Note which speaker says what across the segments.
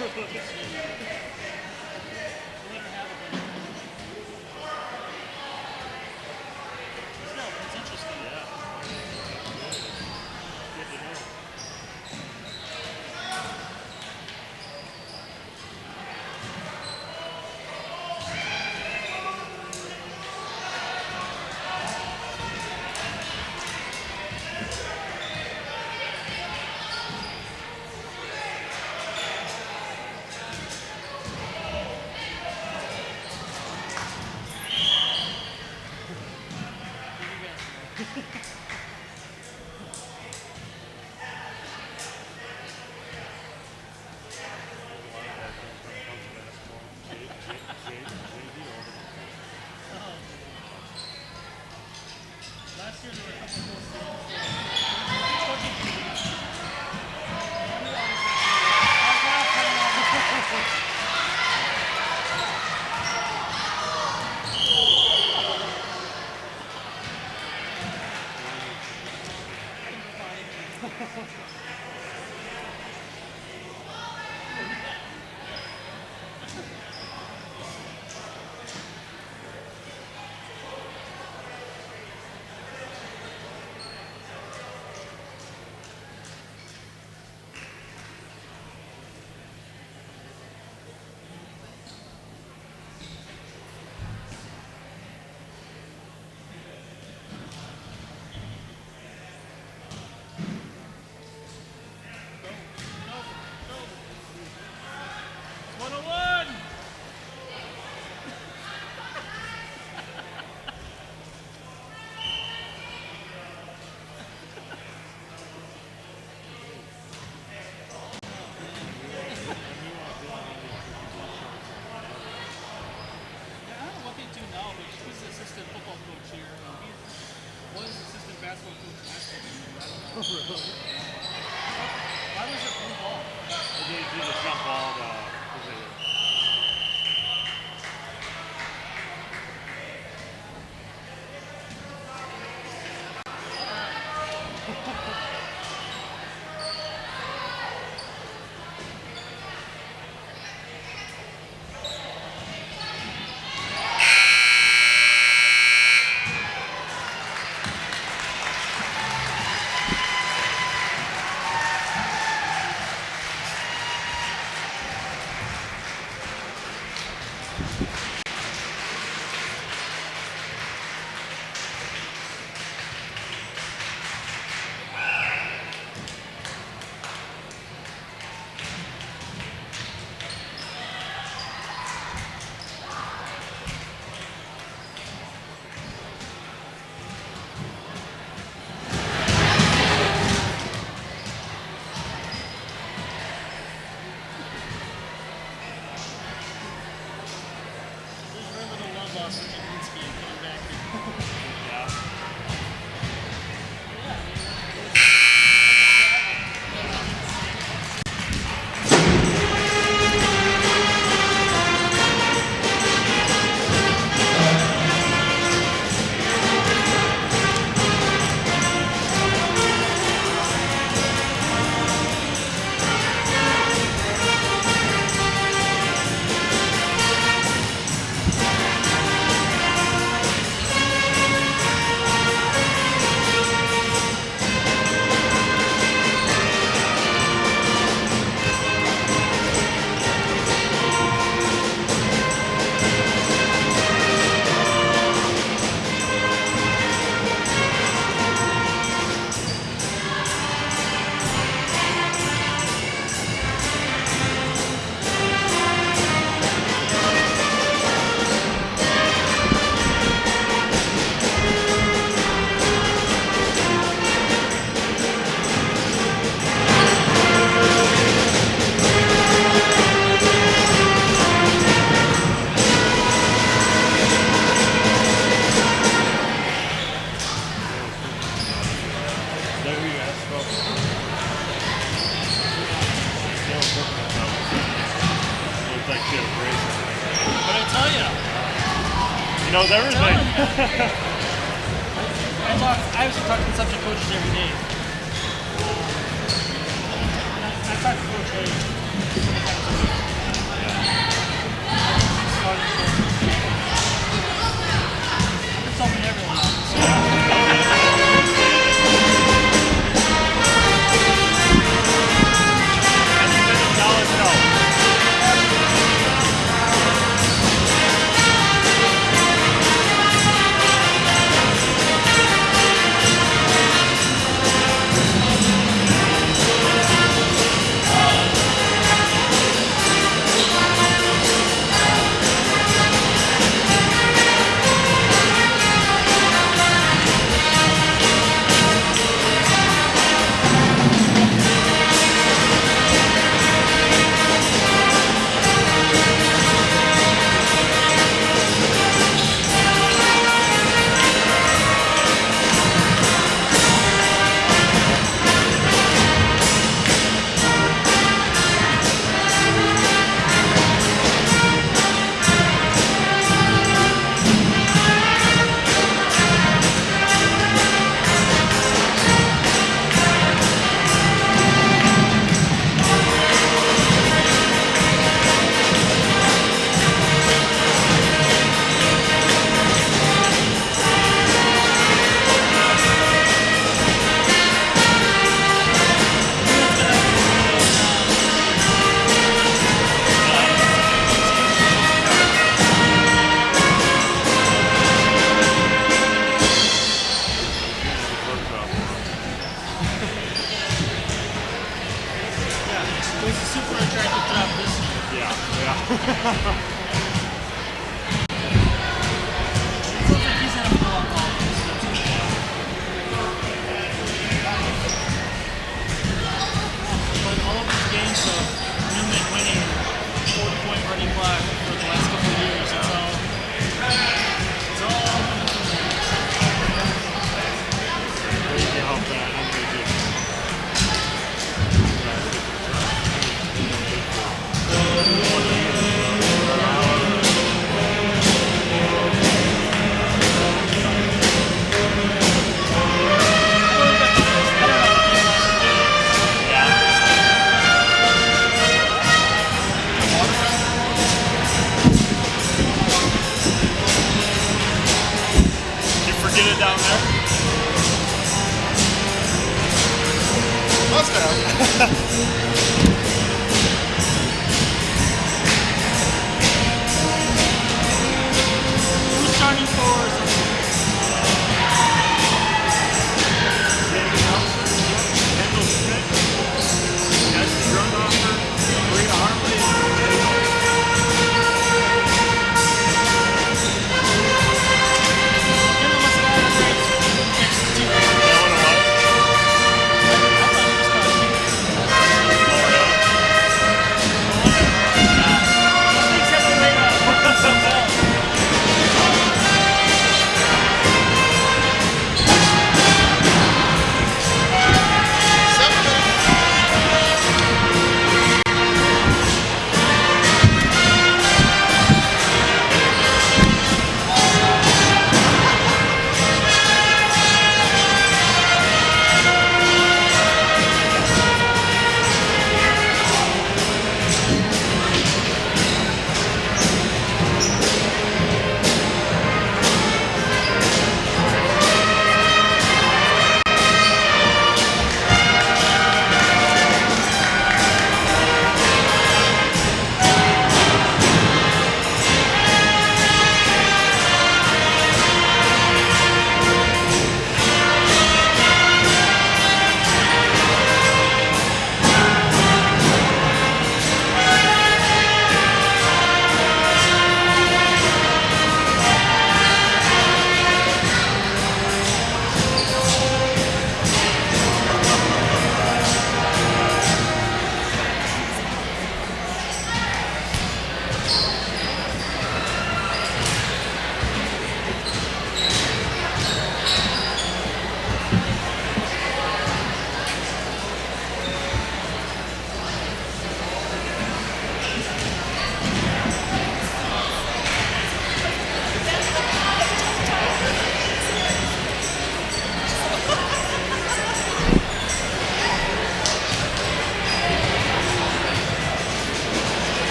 Speaker 1: It's interesting.
Speaker 2: Yeah. Good to know.
Speaker 1: Last year there were a couple of those basketball coach last year.
Speaker 2: Oh, really?
Speaker 1: Why was it blue ball?
Speaker 2: They did a jump ball to, he knows everything.
Speaker 1: I actually talk to subject coaches every day. I talk to Coach A. It's something everyone else. It was a super attractive job this year.
Speaker 2: Yeah.
Speaker 1: It sounds like he's having a lot of confidence. But all of these games of Newman winning 40-point running back for the last couple of years, it's all
Speaker 2: Crazy how bad I'm gonna do.
Speaker 1: Did you forget it down there?
Speaker 3: Must have.
Speaker 1: Who's starting for something?
Speaker 2: Kendall Schmidt, Jesse Grunhofer, Maria Hartley,
Speaker 1: Kendall must have had a great next to two. I thought he was kind of cheap.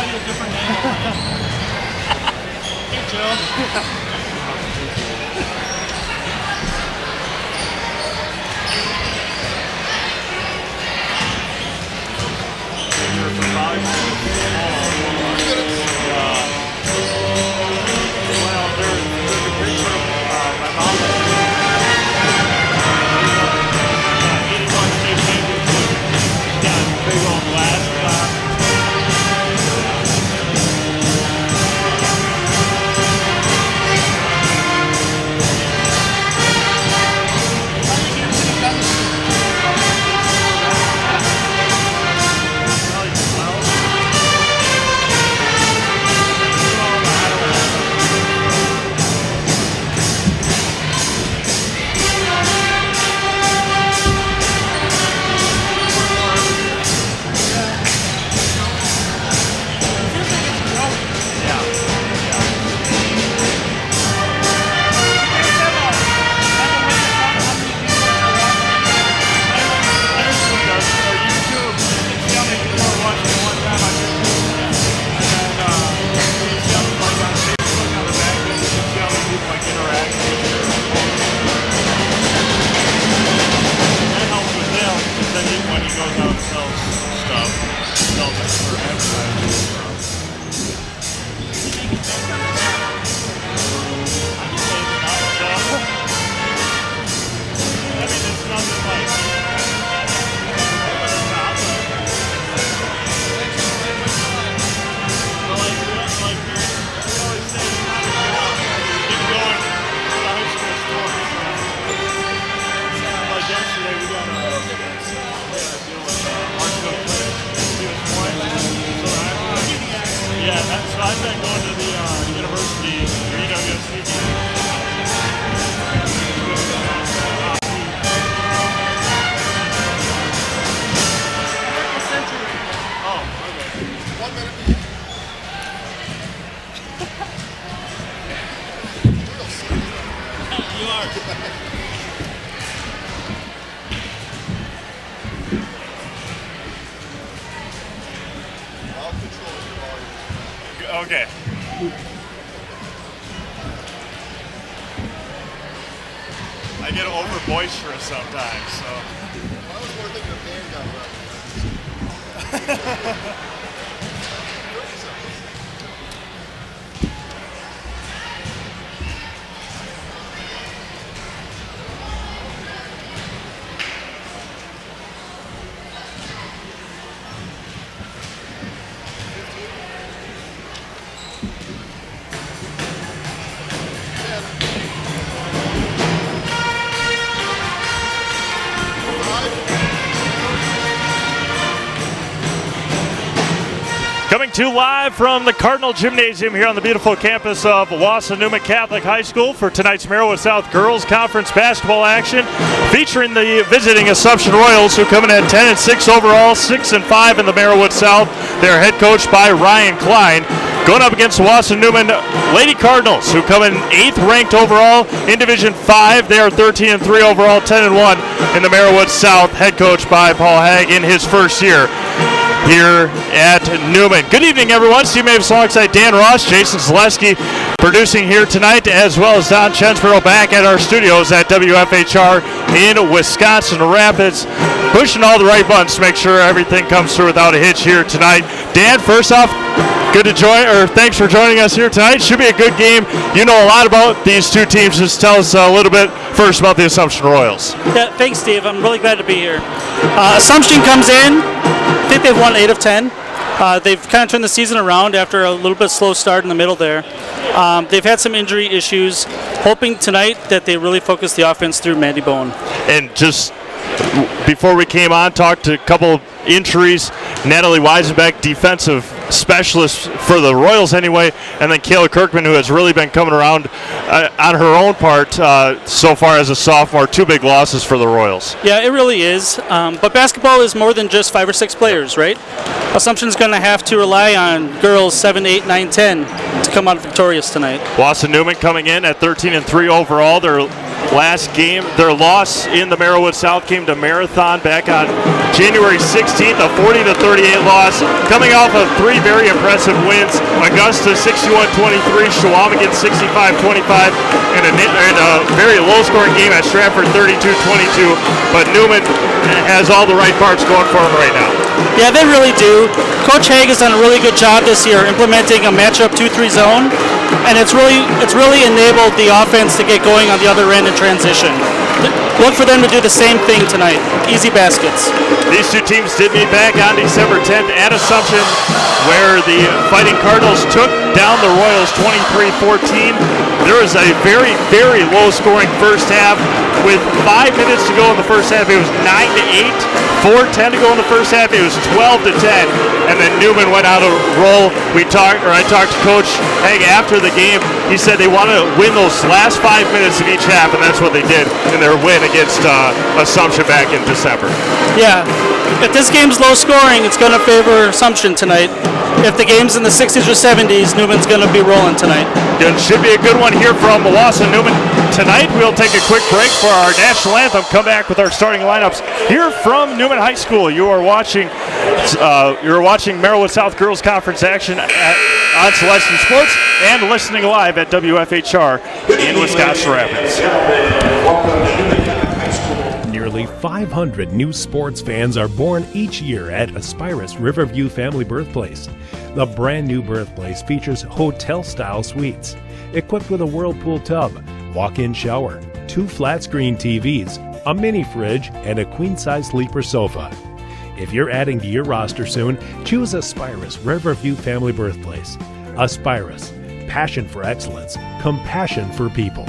Speaker 1: find you a different name. Hey, Joe.
Speaker 3: Okay. I get over boisterous sometimes, so.
Speaker 4: I was more thinking of handgun weapons.
Speaker 3: Coming to you live from the Cardinal Gymnasium here on the beautiful campus of Wausau Newman Catholic High School for tonight's Marawood South Girls Conference basketball action, featuring the visiting Assumption Royals, who come in at 10-6 overall, 6-5 in the Marawood South. They're head coached by Ryan Klein. Going up against the Wausau Newman Lady Cardinals, who come in 8th ranked overall in Division 5. They are 13-3 overall, 10-1 in the Marawood South, head coached by Paul Hagg in his first year here at Newman. Good evening, everyone. Steve Mavis alongside Dan Ross, Jason Zaleski producing here tonight, as well as Don Chensborough back at our studios at WFHR in Wisconsin Rapids, pushing all the right buttons to make sure everything comes through without a hitch here tonight. Dan, first off, good to join, or thanks for joining us here tonight. Should be a good game. You know a lot about these two teams. Just tell us a little bit first about the Assumption Royals.
Speaker 5: Yeah, thanks, Steve. I'm really glad to be here. Assumption comes in. I think they've won 8 of 10. They've kind of turned the season around after a little bit slow start in the middle there. They've had some injury issues. Hoping tonight that they really focus the offense through Mandy Bowen.
Speaker 3: And just before we came on, talked to a couple of injuries. Natalie Weisenbeck, defensive specialist for the Royals anyway, and then Kayla Kirkman, who has really been coming around on her own part so far as a sophomore. 2 big losses for the Royals.
Speaker 5: Yeah, it really is. But basketball is more than just 5 or 6 players, right? Assumption's going to have to rely on girls 7, 8, 9, 10 to come out victorious tonight.
Speaker 3: Wausau Newman coming in at 13-3 overall. They're last game, their loss in the Marawood South came to Marathon back on January 16th, a 40-38 loss. Coming off of three very impressive wins: Augusta 61-23, Shawamigan 65-25, and a very low-scoring game at Stratford 32-22. But Newman has all the right parts going for him right now.
Speaker 5: Yeah, they really do. Coach Haig has done a really good job this year implementing a matchup 2-3 zone, and it's really enabled the offense to get going on the other end in transition. Look for them to do the same thing tonight. Easy baskets.
Speaker 3: These two teams did meet back on December 10th at Assumption, where the Fighting Cardinals took down the Royals 23-14. There was a very, very low-scoring first half. With 5 minutes to go in the first half, it was 9-8. 4:10 to go in the first half, it was 12-10. And then Newman went out a roll. I talked to Coach Haig after the game. He said they want to win those last 5 minutes of each half, and that's what they did in their win against Assumption back in December.
Speaker 5: Yeah. If this game's low scoring, it's going to favor Assumption tonight. If the game's in the 60s or 70s, Newman's going to be rolling tonight.
Speaker 3: It should be a good one here from Wausau Newman. Tonight we'll take a quick break for our national anthem. Come back with our starting lineups here from Newman High School. You are watching Marawood South Girls Conference action on Celestian Sports and listening live at WFHR in Wisconsin Rapids.
Speaker 6: Nearly 500 new sports fans are born each year at Aspirus Riverview Family Birthplace. The brand new birthplace features hotel-style suites, equipped with a whirlpool tub, walk-in shower, 2 flat-screen TVs, a mini fridge, and a queen-size sleeper sofa. If you're adding to your roster soon, choose Aspirus Riverview Family Birthplace. Aspirus, passion for excellence, compassion for people.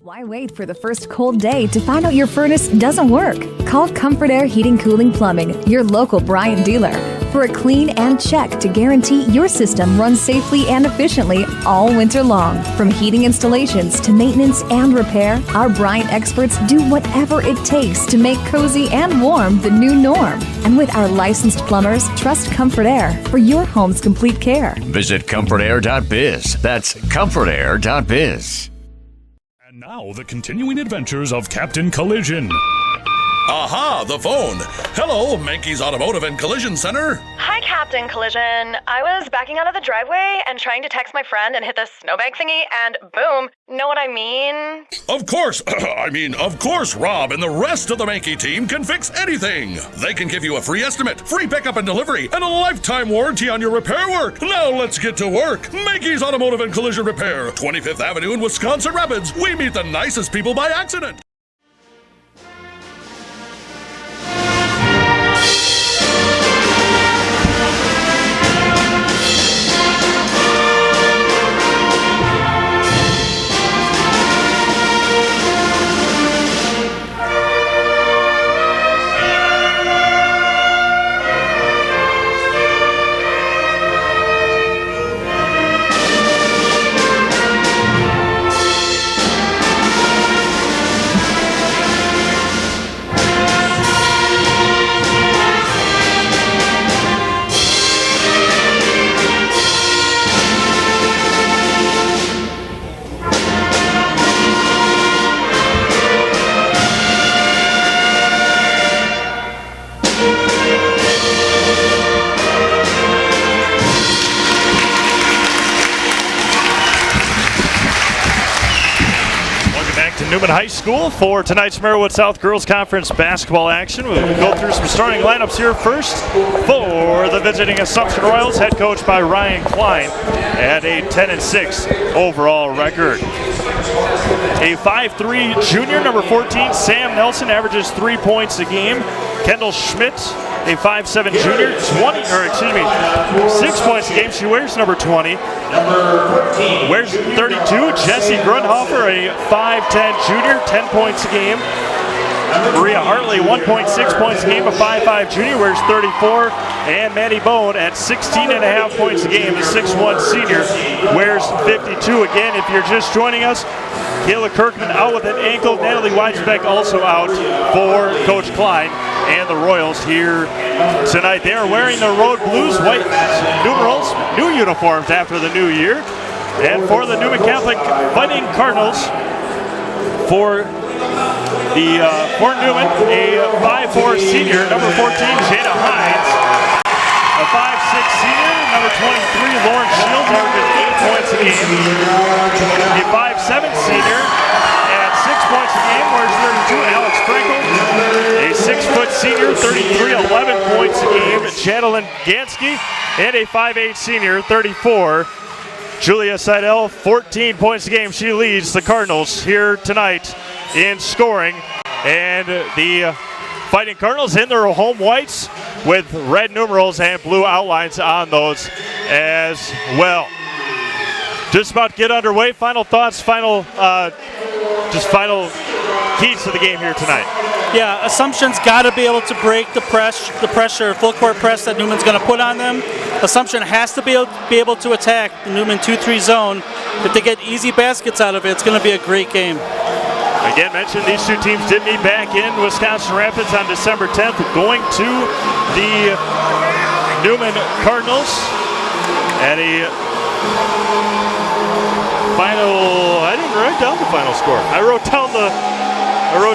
Speaker 7: Why wait for the first cold day to find out your furnace doesn't work? Call Comfort Air Heating, Cooling, Plumbing, your local Bryant dealer, for a clean and check to guarantee your system runs safely and efficiently all winter long. From heating installations to maintenance and repair, our Bryant experts do whatever it takes to make cozy and warm the new norm. And with our licensed plumbers, trust Comfort Air for your home's complete care.
Speaker 8: Visit comfortair.biz. That's comfortair.biz.
Speaker 9: And now, the continuing adventures of Captain Collision.
Speaker 10: Aha, the phone. Hello, Mankey's Automotive and Collision Center.
Speaker 11: Hi, Captain Collision. I was backing out of the driveway and trying to text my friend and hit the snowbank thingy, and boom. Know what I mean?
Speaker 10: Of course. Of course, Rob and the rest of the Mankey team can fix anything. They can give you a free estimate, free pickup and delivery, and a lifetime warranty on your repair work. Now let's get to work. Mankey's Automotive and Collision Repair, 25th Avenue in Wisconsin Rapids. We meet the nicest people by accident.
Speaker 3: Newman High School for tonight's Marawood South Girls Conference basketball action. We'll go through some starting lineups here first for the visiting Assumption Royals, head coached by Ryan Klein at a 10-6 overall record. A 5'3" junior, number 14, Sam Nelson, averages 3 points a game. Kendall Schmidt, a 5'7" junior, 6 points a game. She wears number 20. Wears 32. Jesse Grunhofer, a 5'10" junior, 10 points a game. Maria Hartley, 1.6 points a game, a 5'5" junior, wears 34. And Maddie Bone at 16.5 points a game, the 6'1" senior, wears 52. Again, if you're just joining us, Kayla Kirkman out with an ankle. Natalie Weitzbeck also out for Coach Klein and the Royals here tonight. They are wearing the road blues, white numerals, new uniforms after the new year. And for the Newman Catholic Fighting Cardinals, for Newman, a 5'4" senior, number 14, Jada Hines. A 5'6" senior, number 23, Lauren Shields, averages 8 points a game. A 5'7" senior at 6 points a game, wears 32, Alex Frankel. A 6' senior, 33, 11 points a game, Jadalyn Gansky. And a 5'8" senior, 34, Julia Seidel, 14 points a game. She leads the Cardinals here tonight in scoring. And the Fighting Cardinals in their home whites with red numerals and blue outlines on those as well. Just about to get underway. Final thoughts, final keys to the game here tonight.
Speaker 5: Yeah, Assumption's got to be able to break the pressure, full court press that Newman's going to put on them. Assumption has to be able to attack the Newman 2-3 zone. If they get easy baskets out of it, it's going to be a great game.
Speaker 3: Again, mentioned these two teams did meet back in Wisconsin Rapids on December 10th, going to the Newman Cardinals at a final. I didn't write down the final score. I wrote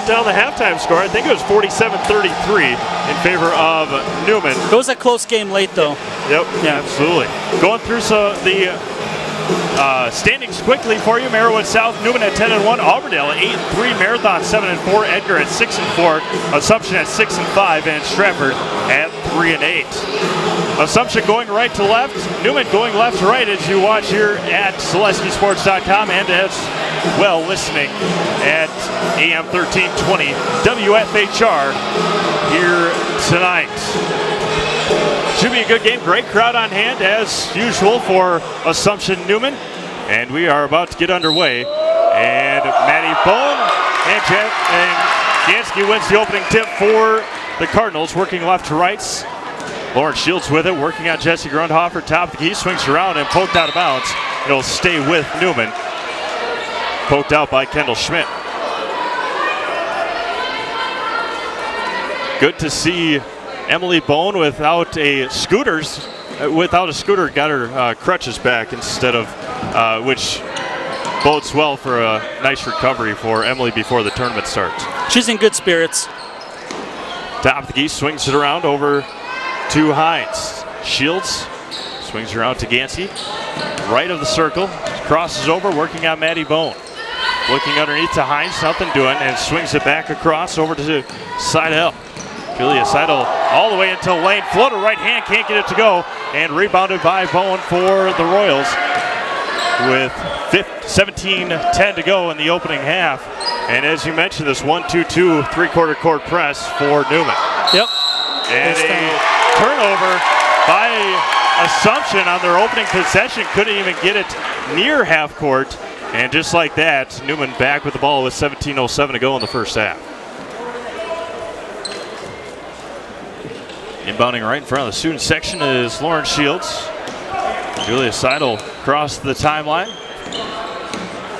Speaker 3: down the halftime score. I think it was 47-33 in favor of Newman.
Speaker 5: It was a close game late, though.
Speaker 3: Yep, yeah, absolutely. Going through the standings quickly for you. Marawood South, Newman at 10-1, Auburndale at 8-3, Marathon 7-4, Edgar at 6-4, Assumption at 6-5, and Stratford at 3-8. Assumption going right to left, Newman going left to right as you watch here at SeleskySports.com and as well listening at AM 1320 WFHR here tonight. Should be a good game. Great crowd on hand as usual for Assumption Newman. And we are about to get underway. And Maddie Bowen and Gansky wins the opening tip for the Cardinals, working left to right. Lauren Shields with it, working on Jesse Grundhofer. Top of the key, swings around and poked out of bounds. It'll stay with Newman. Poked out by Kendall Schmidt. Good to see Emily Bone without a scooter, got her crutches back instead of, which bodes well for a nice recovery for Emily before the tournament starts.
Speaker 5: She's in good spirits.
Speaker 3: Top of the key, swings it around over to Hines. Shields swings around to Gansky. Right of the circle, crosses over, working on Maddie Bone. Looking underneath to Hines, nothing doing, and swings it back across over to Seidel. Julia Seidel all the way until lane. Floater right hand, can't get it to go. And rebounded by Bowen for the Royals with 17-10 to go in the opening half. And as you mentioned, this 1-2-2 three-quarter court press for Newman.
Speaker 5: Yep.
Speaker 3: And a turnover by Assumption on their opening possession. Couldn't even get it near half court. And just like that, Newman back with the ball with 17:07 to go in the first half. Inbounding right in front of the student section is Lauren Shields. Julia Seidel across the timeline.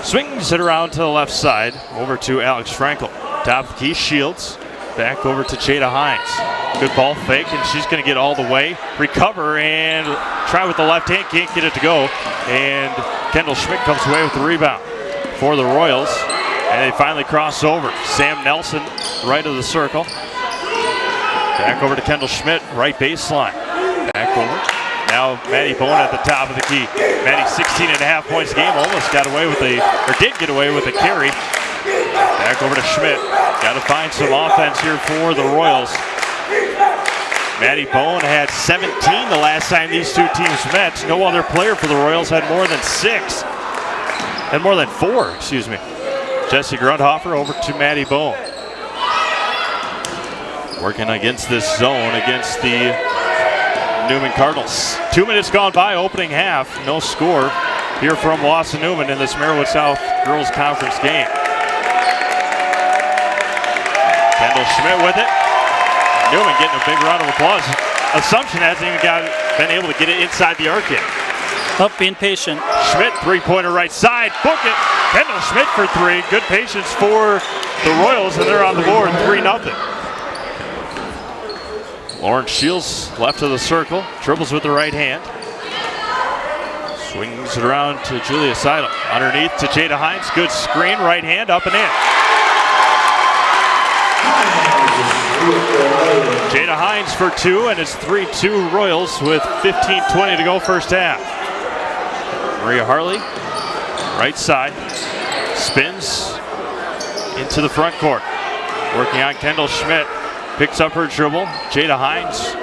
Speaker 3: Swings it around to the left side, over to Alex Frankel. Top of the key, Shields. Back over to Jada Hines. Good ball fake, and she's going to get all the way. Recover and try with the left hand, can't get it to go. And Kendall Schmidt comes away with the rebound for the Royals. And they finally cross over. Sam Nelson, right of the circle. Back over to Kendall Schmidt, right baseline. Back over. Now Maddie Bowen at the top of the key. Maddie 16.5 points a game, almost got away with did get away with a carry. Back over to Schmidt. Got to find some offense here for the Royals. Maddie Bowen had 17 the last time these two teams met. No other player for the Royals had more than 6. Had more than 4, excuse me. Jesse Grundhofer over to Maddie Bowen. Working against this zone against the Newman Cardinals. 2 minutes gone by, opening half. No score here from Wausau Newman in this Marawood South Girls Conference game. Kendall Schmidt with it. Newman getting a big round of applause. Assumption hasn't even been able to get it inside the arc yet.
Speaker 5: Up, being patient.
Speaker 3: Schmidt, three-pointer right side. Book it. Kendall Schmidt for 3. Good patience for the Royals, and they're on the board 3-0. Lauren Shields left of the circle. Dribbles with the right hand. Swings it around to Julia Seidel. Underneath to Jada Hines. Good screen, right hand, up and in. Jada Hines for 2, and it's 3-2 Royals with 15:20 to go first half. Maria Hartley, right side, spins into the front court. Working on Kendall Schmidt, picks up her dribble. Jada Hines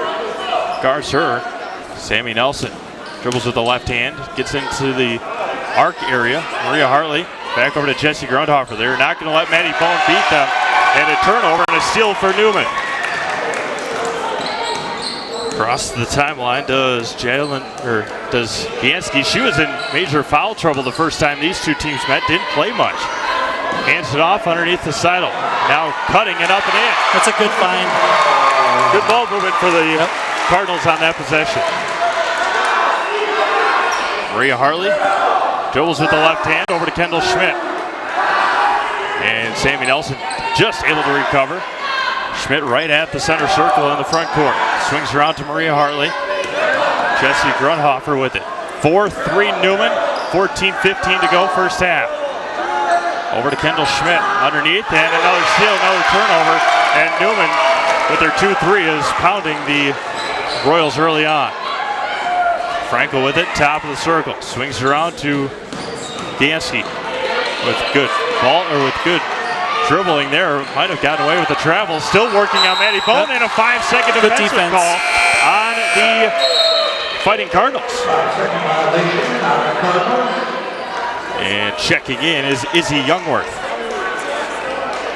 Speaker 3: guards her. Sammy Nelson dribbles with the left hand, gets into the arc area. Maria Hartley back over to Jessie Grundhofer. They're not going to let Maddie Bone beat them. And a turnover and a steal for Newman. Across the timeline does Gansky. She was in major foul trouble the first time these two teams met. Didn't play much. Hands it off underneath the Seidel. Now cutting it up and in.
Speaker 5: That's a good find.
Speaker 3: Good ball movement for the Cardinals on that possession. Maria Hartley dribbles with the left hand over to Kendall Schmidt. And Sammy Nelson just able to recover. Schmidt right at the center circle in the front court. Swings around to Maria Hartley. Jessie Grundhofer with it. 4-3 Newman, 14:15 to go first half. Over to Kendall Schmidt underneath, and another steal, another turnover. And Newman with their 2-3 is pounding the Royals early on. Frankel with it, top of the circle. Swings around to Gansky with good ball, or with good dribbling there. Might have gotten away with the travel. Still working on Maddie Bone, and a 5-second defensive call on the Fighting Cardinals. And checking in is Izzy Youngworth.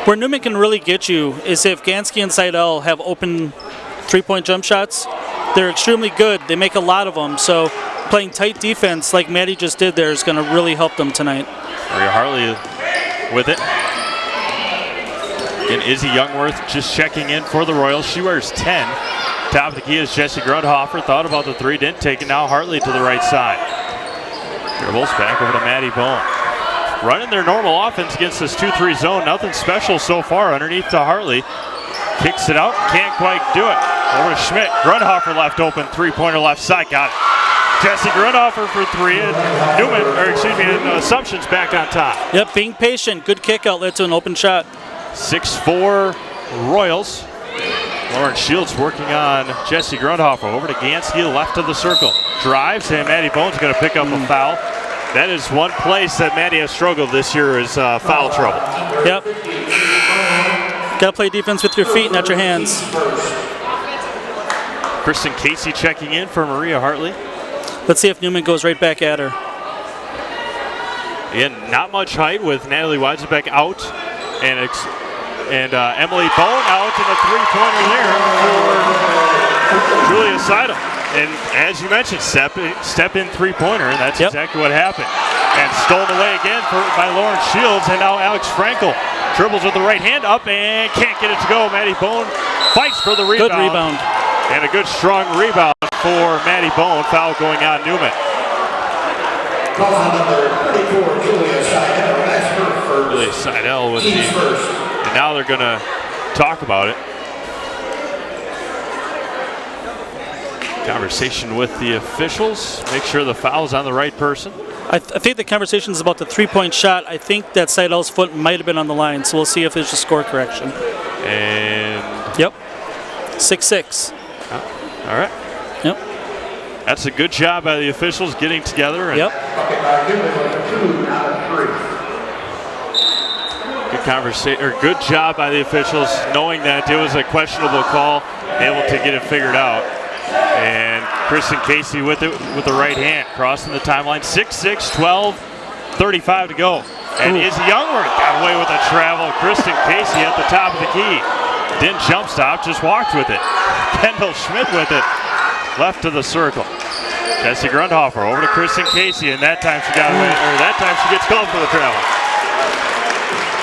Speaker 5: Where Newman can really get you is if Gansky and Seidel have open three-point jump shots. They're extremely good. They make a lot of them. So playing tight defense like Maddie just did there is going to really help them tonight.
Speaker 3: Maria Hartley with it. And Izzy Youngworth just checking in for the Royals. She wears 10. Top of the key is Jessie Grundhofer. Thought about the three, didn't take it. Now Hartley to the right side. Dribbles back over to Maddie Bone. Running their normal offense against this 2-3 zone. Nothing special so far. Underneath to Hartley. Kicks it out. Can't quite do it. Over to Schmidt. Grundhofer left open. Three-pointer left side. Got it. Jessie Grundhofer for 3. And Newman, and Assumption's back on top.
Speaker 5: Yep, being patient. Good kick out led to an open shot.
Speaker 3: 6-4 Royals. Lauren Shields working on Jessie Grundhofer. Over to Gansky, left of the circle. Drives, and Maddie Bone's going to pick up a foul. That is one place that Maddie has struggled this year is foul trouble.
Speaker 5: Yep. Got to play defense with your feet, not your hands.
Speaker 3: Kristen Casey checking in for Maria Hartley.
Speaker 5: Let's see if Newman goes right back at her.
Speaker 3: Again, not much height with Natalie Weisenbeck out and Emily Bone out, and a three-pointer there for Julia Seidel. And as you mentioned, step in three-pointer, and that's exactly what happened. And stolen away again by Lauren Shields, and now Alex Frankel dribbles with the right hand up and can't get it to go. Maddie Bone fights for the rebound.
Speaker 5: Good rebound.
Speaker 3: And a good strong rebound for Maddie Bone. Foul going on Newman.
Speaker 12: Call on number 34, Julia Seidel. That's her first.
Speaker 3: Julia Seidel with the... And now they're going to talk about it. Conversation with the officials. Make sure the foul's on the right person.
Speaker 5: I think the conversation is about the three-point shot. I think that Seidel's foot might have been on the line, so we'll see if there's a score correction.
Speaker 3: And...
Speaker 5: Yep. 6-6.
Speaker 3: All right.
Speaker 5: Yep.
Speaker 3: That's a good job by the officials getting together. And
Speaker 5: yep.
Speaker 3: Good conversation, or good job by the officials knowing that it was a questionable call, able to get it figured out. And Kristen Casey with it with the right hand, crossing the timeline. 6-6, 12:35 to go. And Izzy Youngworth got away with a travel. Kristen Casey at the top of the key. Didn't jump stop, just walked with it. Kendall Schmidt with it, left of the circle. Jessie Grundhofer over to Kristen Casey, and that time she got away, or that time she gets called for the travel.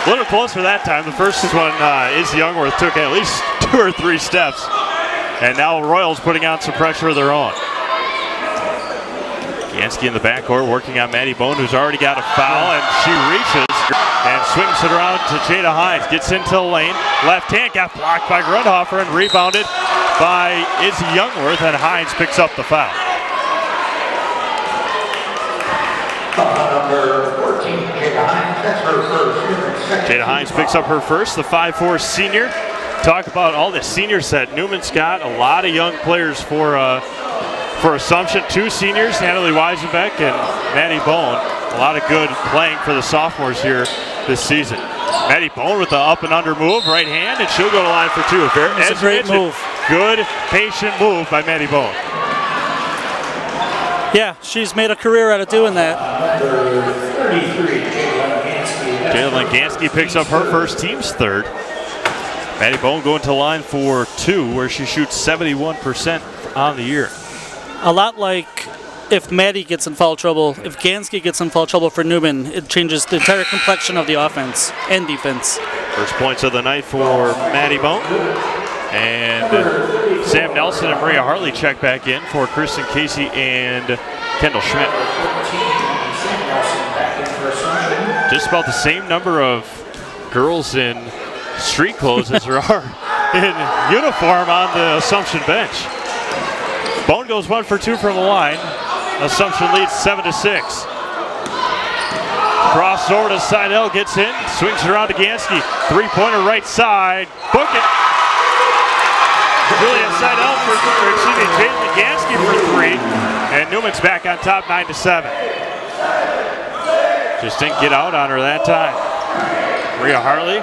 Speaker 3: A little closer that time. The first one, Izzy Youngworth took at least 2 or 3 steps. And now Royals putting on some pressure of their own. Gansky in the backcourt working on Maddie Bone, who's already got a foul, and she reaches and swings it around to Jada Hines. Gets into the lane. Left hand got blocked by Grundhofer and rebounded by Izzy Youngworth, and Hines picks up the foul.
Speaker 12: Number 14, Jada Hines. That's her first.
Speaker 3: Jada Hines picks up her first, the 5'4 senior. Talk about all the seniors that Newman's got. A lot of young players for Assumption. 2 seniors, Natalie Weisenbeck and Maddie Bone. A lot of good playing for the sophomores here this season. Maddie Bone with the up and under move, right hand, and she'll go to line for 2.
Speaker 5: It's a great move.
Speaker 3: Good, patient move by Maddie Bone.
Speaker 5: Yeah, she's made a career out of doing that.
Speaker 12: Number 33,
Speaker 3: Jalen Gansky picks up her first, team's third. Maddie Bone going to line for 2, where she shoots 71% on the year.
Speaker 5: A lot like if Maddie gets in foul trouble, if Gansky gets in foul trouble for Newman, it changes the entire complexion of the offense and defense.
Speaker 3: First points of the night for Maddie Bone. And Sam Nelson and Maria Hartley check back in for Kristen Casey and Kendall Schmidt. Just about the same number of girls in street clothes as there are in uniform on the Assumption bench. Bone goes 1 for 2 from the line. Assumption leads 7-6. Crosses over to Seidel, gets in, swings around to Gansky. 3-pointer right side, book it. Julia Seidel Jalen Gansky for 3, and Newman's back on top 9-7. Just didn't get out on her that time. Maria Hartley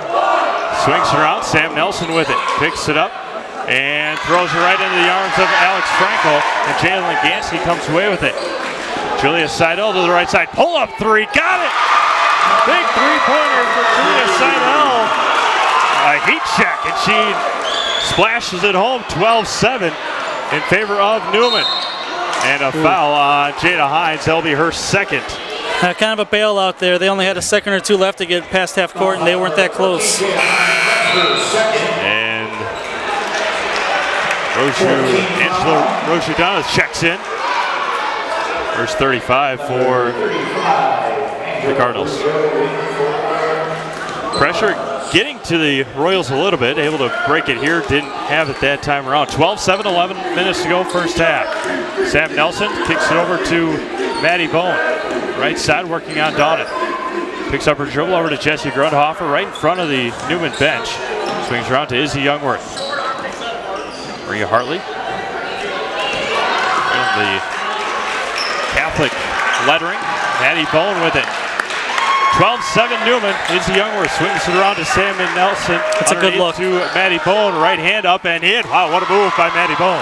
Speaker 3: swings around, Sam Nelson with it, picks it up, and throws it right into the arms of Alex Frankel, and Jalen Gansky comes away with it. Julia Seidel to the right side, pull up 3, got it! Big 3-pointer for Julia Seidel. A heat check, and she splashes it home, 12-7 in favor of Newman. And a foul on Jada Hines, that'll be her second.
Speaker 5: Kind of a bailout there. They only had a second or 2 left to get past half court, and they weren't that close.
Speaker 3: And Angela Roche checks in. First 35 for the Cardinals. Pressure getting to the Royals a little bit, able to break it here, didn't have it that time around. 12-7, 11 minutes to go first half. Sam Nelson kicks it over to Maddie Bone. Right side working on Donnan. Picks up her dribble over to Jessie Grundhofer right in front of the Newman bench. Swings around to Izzy Youngworth. Maria Hartley. And the Catholic lettering. Maddie Bone with it. 12-7 Newman. Izzy Youngworth swings it around to Sam and Nelson.
Speaker 5: That's a good look.
Speaker 3: To Maddie Bone. Right hand up and in. Wow, what a move by Maddie Bone.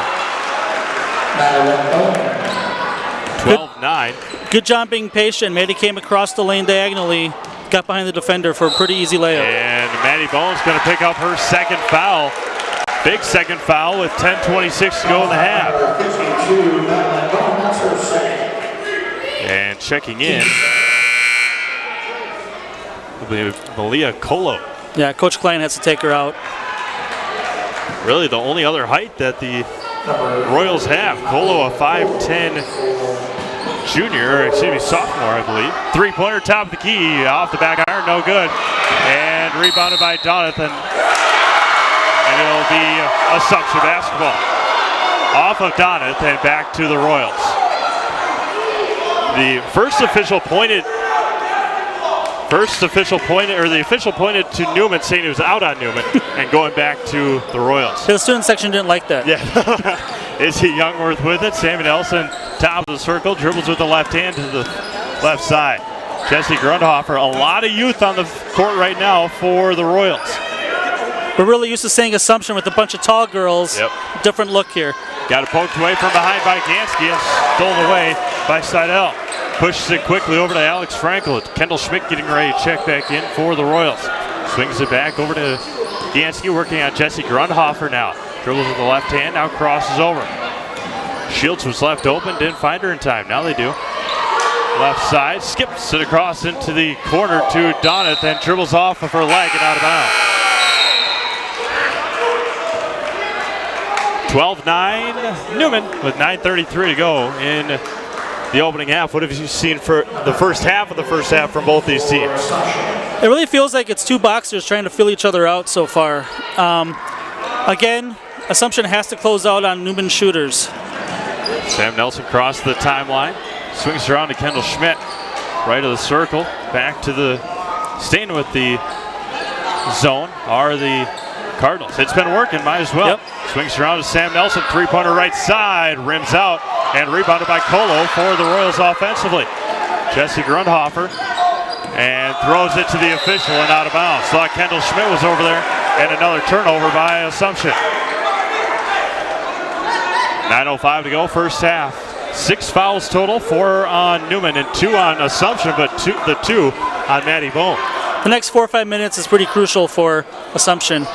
Speaker 3: 12-9.
Speaker 5: Good job being patient. Maddie came across the lane diagonally, got behind the defender for a pretty easy layup.
Speaker 3: And Maddie Bone's going to pick up her second foul. Big second foul with 10:26 to go in the half. And checking in will be Malia Colo.
Speaker 5: Yeah, Coach Klein has to take her out.
Speaker 3: Really the only other height that the Royals have. Colo, a 5'10" sophomore, I believe. 3-pointer top of the key, off the back iron, no good. And rebounded by Donathan. And it'll be Assumption basketball. Off of Donathan, back to the Royals. The official pointed to Newman, saying he was out on Newman, and going back to the Royals.
Speaker 5: The student section didn't like that.
Speaker 3: Yeah. Izzy Youngworth with it. Sammy Nelson, top of the circle, dribbles with the left hand to the left side. Jessie Grundhofer, a lot of youth on the court right now for the Royals.
Speaker 5: We're really used to seeing Assumption with a bunch of tall girls.
Speaker 3: Yep.
Speaker 5: Different look here.
Speaker 3: Got it poked away from behind by Gansky and stolen away by Seidel. Pushes it quickly over to Alex Frankel. Kendall Schmidt getting ready to check back in for the Royals. Swings it back over to Gansky, working on Jessie Grundhofer now. Dribbles with the left hand, now crosses over. Shields was left open, didn't find her in time. Now they do. Left side, skips it across into the corner to Donat, then dribbles off of her leg and out of bounds. 12-9 Newman with 9:33 to go in the opening half. What have you seen for the first half from both these teams?
Speaker 5: It really feels like it's two boxers trying to fill each other out so far. Again, Assumption has to close out on Newman shooters.
Speaker 3: Sam Nelson crossed the timeline, swings around to Kendall Schmidt. right of the circle. Back to the, staying with the zone are the Cardinals. It's been working, might as well.
Speaker 5: Yep.
Speaker 3: Swings around to Sam Nelson, three-pointer right side, rims out, and rebounded by Colo for the Royals offensively. Jesse Grundhofer, and throws it to the official and out of bounds. Thought Kendall Schmidt was over there, and another turnover by Assumption. 9:05 to go, first half. 6 fouls total, 4 on Newman and 2 on Assumption, but the 2 on Maddie Bone.
Speaker 5: The next 4 or 5 minutes is pretty crucial for Assumption.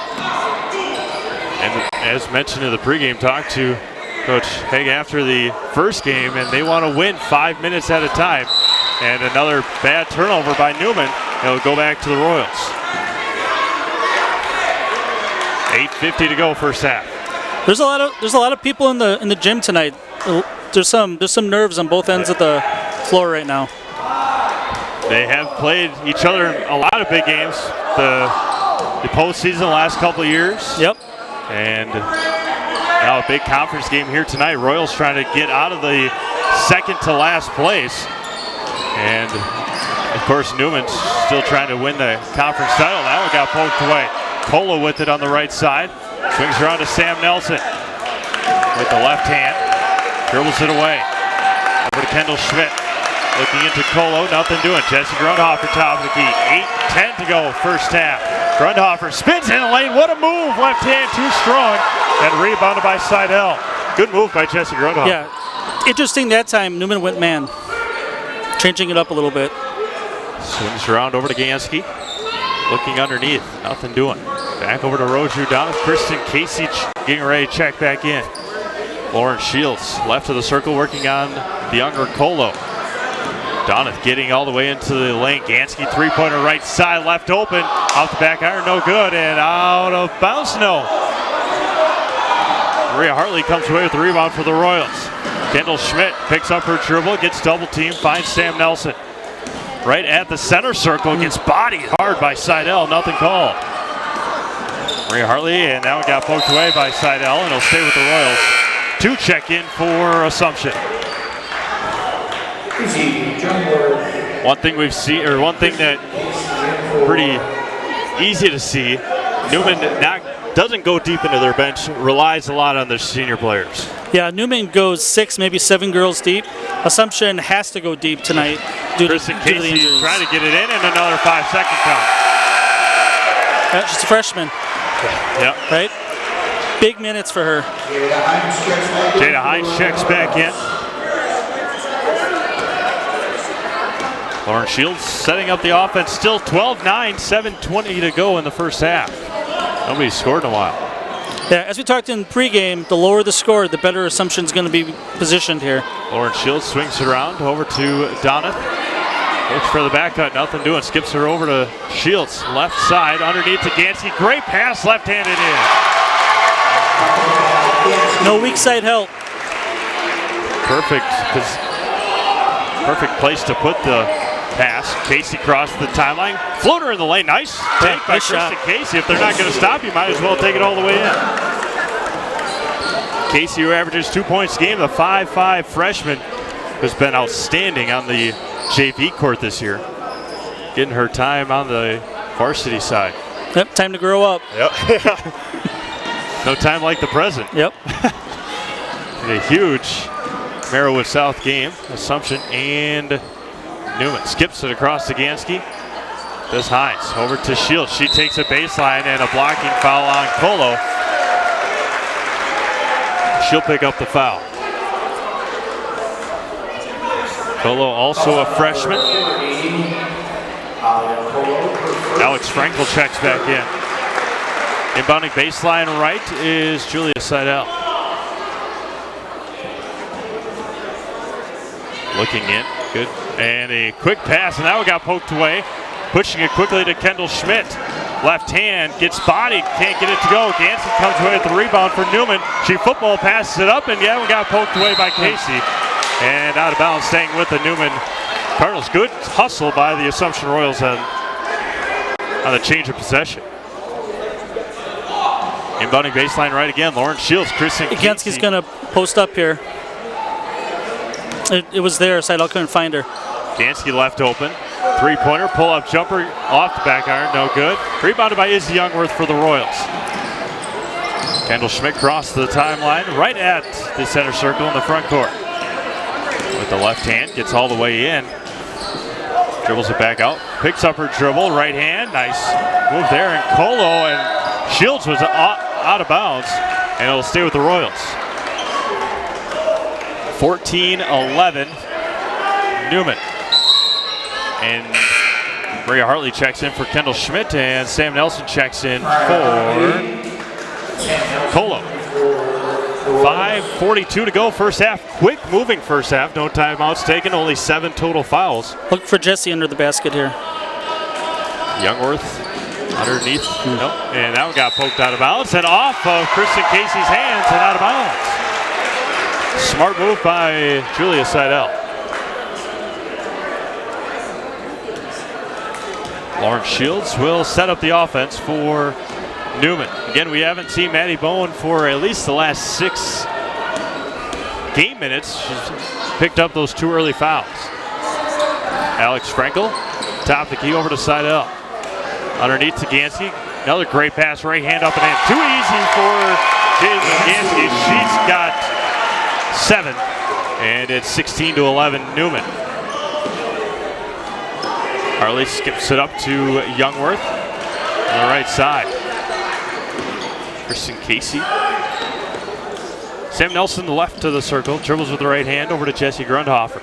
Speaker 3: And as mentioned in the pregame talk to Coach Haig after the first game, and they want to win 5 minutes at a time. And another bad turnover by Newman. It'll go back to the Royals. 8:50 to go, first half.
Speaker 5: There's a lot of people in the gym tonight. There's some nerves on both ends of the floor right now.
Speaker 3: They have played each other in a lot of big games. The postseason the last couple of years.
Speaker 5: Yep.
Speaker 3: And now a big conference game here tonight. Royals trying to get out of the second to last place. And of course Newman's still trying to win the conference title. That one got poked away. Cola with it on the right side. Swings around to Sam Nelson with the left hand. Dribbles it away. Over to Kendall Schmidt. Looking into Colo, nothing doing. Jesse Grundhofer top of the key. 8:10 to go, first half. Grundhofer spins in the lane. What a move. Left hand too strong. And rebounded by Seidel. Good move by Jesse Grundhofer.
Speaker 5: Yeah. Interesting that time, Newman went man. Changing it up a little bit.
Speaker 3: Swings around over to Gansky. Looking underneath. Nothing doing. Back over to Roju Donoff. Kristen Casey getting ready to check back in. Lauren Shields left of the circle working on the younger Colo. Donoff getting all the way into the lane. Gansky three-pointer right side left open. Off the back iron, no good, and out of bounds, no. Maria Hartley comes away with the rebound for the Royals. Kendall Schmidt picks up her dribble, gets double teamed, finds Sam Nelson. Right at the center circle, gets bodied hard by Seidel, nothing called. Maria Hartley, and that one got poked away by Seidel, and he'll stay with the Royals. 2 check in for Assumption. One thing we've seen, or one thing that pretty easy to see, Newman doesn't go deep into their bench, relies a lot on their senior players.
Speaker 5: Yeah, Newman goes 6, maybe 7 girls deep. Assumption has to go deep tonight due to the injuries.
Speaker 3: Trying to get it in, and another 5-second count.
Speaker 5: She's a freshman.
Speaker 3: Yep.
Speaker 5: Right? Big minutes for her.
Speaker 3: Jada Hines checks back in. Lauren Shields setting up the offense. Still 12-9, 7:20 to go in the first half. Nobody's scored in a while.
Speaker 5: Yeah, as we talked in pregame, the lower the score, the better Assumption's going to be positioned here.
Speaker 3: Lauren Shields swings it around over to Donoff. Looks for the back cut, nothing doing. Skips her over to Shields, left side, underneath to Gansky. Great pass, left-handed in.
Speaker 5: No weak side help.
Speaker 3: Perfect place to put the pass. Casey crossed the timeline. Floater in the lane. Nice take by Kristen Casey. If they're not going to stop, you might as well take it all the way in. Casey, who averages 2 points a game, the 5'5" freshman, has been outstanding on the JV court this year. Getting her time on the varsity side.
Speaker 5: Yep, time to grow up.
Speaker 3: Yep. No time like the present.
Speaker 5: Yep.
Speaker 3: A huge Marawood South game. Assumption and Newman skips it across to Gansky. Does Hines over to Shields. She takes a baseline and a blocking foul on Colo. She'll pick up the foul. Colo also a freshman. Alex Frankel checks back in. Inbounding baseline right is Julia Seidel. Looking in, good. And a quick pass, and that one got poked away. Pushing it quickly to Kendall Schmidt. Left hand, gets bodied, can't get it to go. Ganson comes away with the rebound for Newman. She football passes it up, and yeah, we got poked away by Casey. And out of bounds, staying with the Newman Cardinals. Good hustle by the Assumption Royals on the change of possession. Inbounding baseline right again. Lauren Shields, Kristen
Speaker 5: Gansky's going to post up here. It was there, Seidel couldn't find her.
Speaker 3: Gansky left open. Three-pointer, pull-up jumper off the back iron, no good. Rebounded by Izzy Youngworth for the Royals. Kendall Schmidt crossed the timeline right at the center circle in the front court. With the left hand, gets all the way in. Dribbles it back out, picks up her dribble, right hand, nice move there, and Colo and Shields was out of bounds, and it'll stay with the Royals. 14-11, Newman. And Maria Hartley checks in for Kendall Schmidt, and Sam Nelson checks in for Colo. 5:42 to go, first half. Quick moving first half, no timeouts taken, only 7 total fouls.
Speaker 5: Look for Jesse under the basket here.
Speaker 3: Youngworth underneath, nope. And that one got poked out of bounds and off of Kristen Casey's hands and out of bounds. Smart move by Julia Seidel. Lauren Shields will set up the offense for Newman. Again, we haven't seen Maddie Bowen for at least the last 6 game minutes. She's picked up those 2 early fouls. Alex Frankel, top of the key over to Seidel. Underneath to Gansky. Another great pass, right hand up and in. Too easy for Gansky. She's got 7, and it's 16-11 Newman. Harley skips it up to Youngworth on the right side. Kristen Casey. Sam Nelson left to the circle, dribbles with the right hand over to Jesse Grundhofer.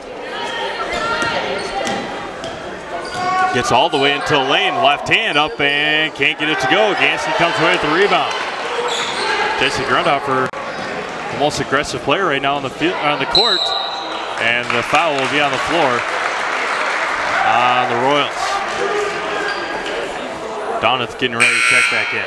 Speaker 3: Gets all the way into lane, left hand up and can't get it to go. Gansky comes away with the rebound. Jesse Grundhofer, the most aggressive player right now on the field, on the court, and the foul will be on the floor on the Royals. Donna's getting ready to check back in.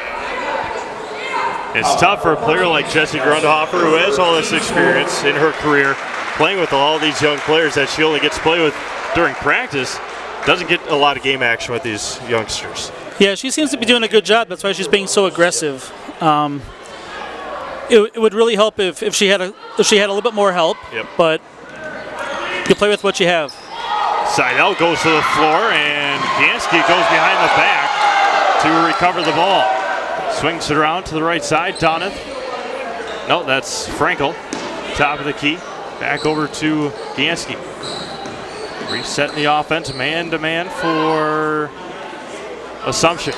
Speaker 3: It's tough for a player like Jesse Grundhofer, who has all this experience in her career, playing with all these young players that she only gets to play with during practice. Doesn't get a lot of game action with these youngsters.
Speaker 5: Yeah, she seems to be doing a good job. That's why she's being so aggressive. It would really help if she had a little bit more help.
Speaker 3: Yep.
Speaker 5: But you play with what you have.
Speaker 3: Seidel goes to the floor, and Gansky goes behind the back to recover the ball. Swings it around to the right side. Donath. No, that's Frankel. Top of the key. Back over to Gansky. Resetting the offense, man-to-man for Assumption.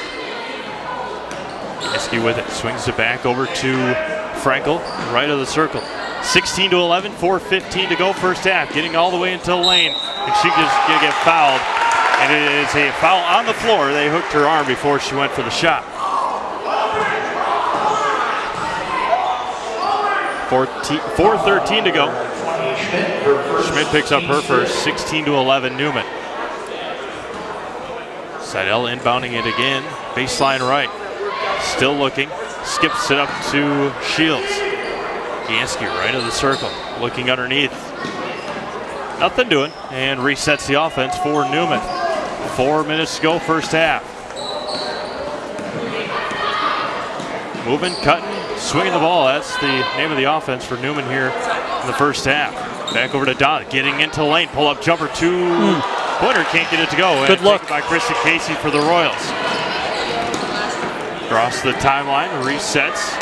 Speaker 3: Gansky with it. Swings it back over to Frankel, right of the circle. 16-11, 4:15 to go first half. Getting all the way into the lane, and she's just going to get fouled. And it is a foul on the floor. They hooked her arm before she went for the shot. 4:13 to go. Schmidt picks up her first, 16-11 Newman. Seidel inbounding it again, baseline right. Still looking, skips it up to Shields. Gansky right of the circle, looking underneath. Nothing doing, and resets the offense for Newman. 4 minutes to go first half. Moving, cutting, swinging the ball. That's the name of the offense for Newman here in the first half. Back over to Don, getting into the lane, pull-up jumper, two-pointer, can't get it to go.
Speaker 5: Good look
Speaker 3: by Kristen Casey for the Royals. Across the timeline, resets.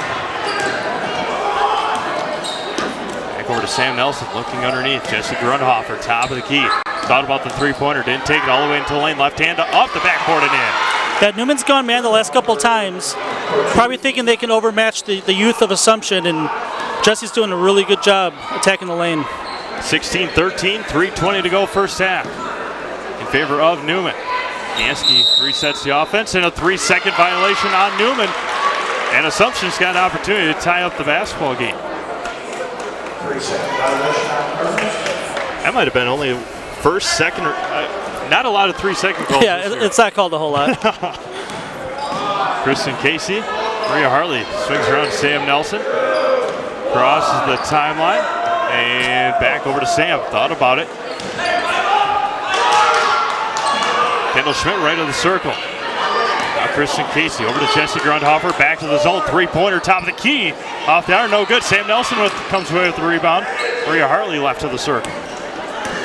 Speaker 3: Back over to Sam Nelson, looking underneath. Jesse Grundhofer, top of the key. Thought about the three-pointer, didn't take it all the way into the lane. Left hand off the backboard and in.
Speaker 5: Yeah, Newman's gone man the last couple of times. Probably thinking they can overmatch the youth of Assumption, and Jesse's doing a really good job attacking the lane.
Speaker 3: 16-13, 3:20 to go first half. In favor of Newman. Gansky resets the offense, and a 3-second violation on Newman. And Assumption's got an opportunity to tie up the basketball game.
Speaker 12: 3-second violation on purpose.
Speaker 3: That might have been only first, second, or not a lot of 3-second calls.
Speaker 5: Yeah, it's not called a whole lot.
Speaker 3: Kristen Casey, Maria Hartley swings around to Sam Nelson. Crosses the timeline and back over to Sam. Thought about it. Kendall Schmidt right of the circle. Now Kristen Casey over to Jesse Grundhofer. Back to the zone. Three-pointer top of the key. Off the iron, no good. Sam Nelson comes away with the rebound. Maria Hartley left of the circle.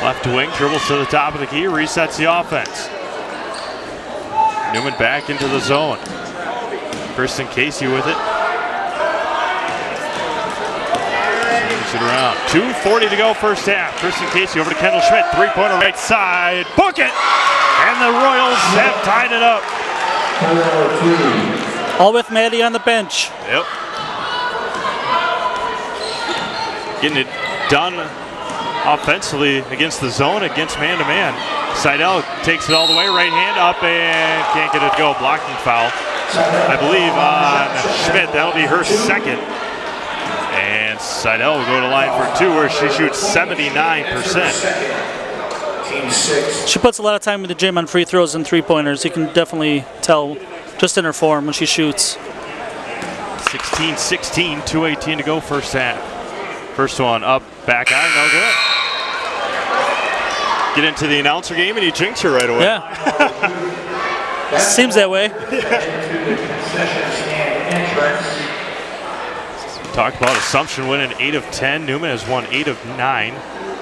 Speaker 3: Left wing, dribbles to the top of the key, resets the offense. Newman back into the zone. Kristen Casey with it. Swings it around. 2:40 to go first half. Kristen Casey over to Kendall Schmidt. Three-pointer right side. Book it! And the Royals have tied it up.
Speaker 5: All with Maddie on the bench.
Speaker 3: Yep. Getting it done offensively against the zone, against man-to-man. Seidel takes it all the way, right hand up, and can't get it to go. Blocking foul, I believe, on Schmidt. That'll be her second. And Seidel will go to line for two, where she shoots 79%.
Speaker 5: She puts a lot of time in the gym on free throws and three-pointers. You can definitely tell just in her form when she shoots.
Speaker 3: 16-16, 2:18 to go first half. First one up, back eye, no good. Get into the announcer game and you jinx her right away.
Speaker 5: Yeah. Seems that way.
Speaker 3: Talked about Assumption winning 8 of 10. Newman has won 8 of 9.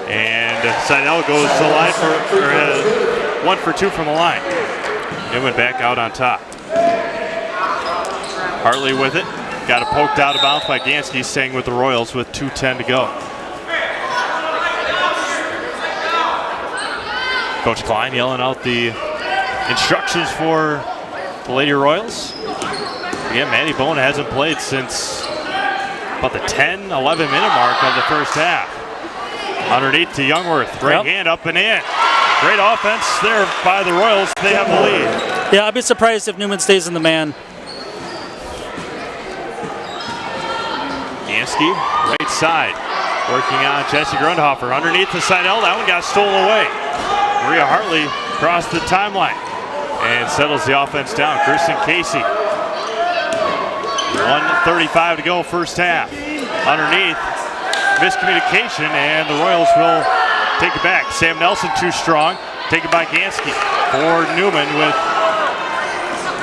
Speaker 3: And Seidel goes to the line for 1 for 2 from the line. Newman back out on top. Hartley with it. Got it poked out of bounds by Gansky, staying with the Royals with 2:10 to go. Coach Klein yelling out the instructions for the Lady Royals. Again, Maddie Bone hasn't played since about the 10-11 minute mark of the first half. Underneath to Youngworth, right hand up and in. Great offense there by the Royals. They have the lead.
Speaker 5: Yeah, I'd be surprised if Newman stays in the man.
Speaker 3: Gansky, right side, working on Jesse Grundhofer. Underneath the Seidel, that one got stolen away. Maria Hartley crossed the timeline and settles the offense down. Kristen Casey. 1:35 to go first half. Underneath, miscommunication, and the Royals will take it back. Sam Nelson too strong. Taken by Gansky for Newman with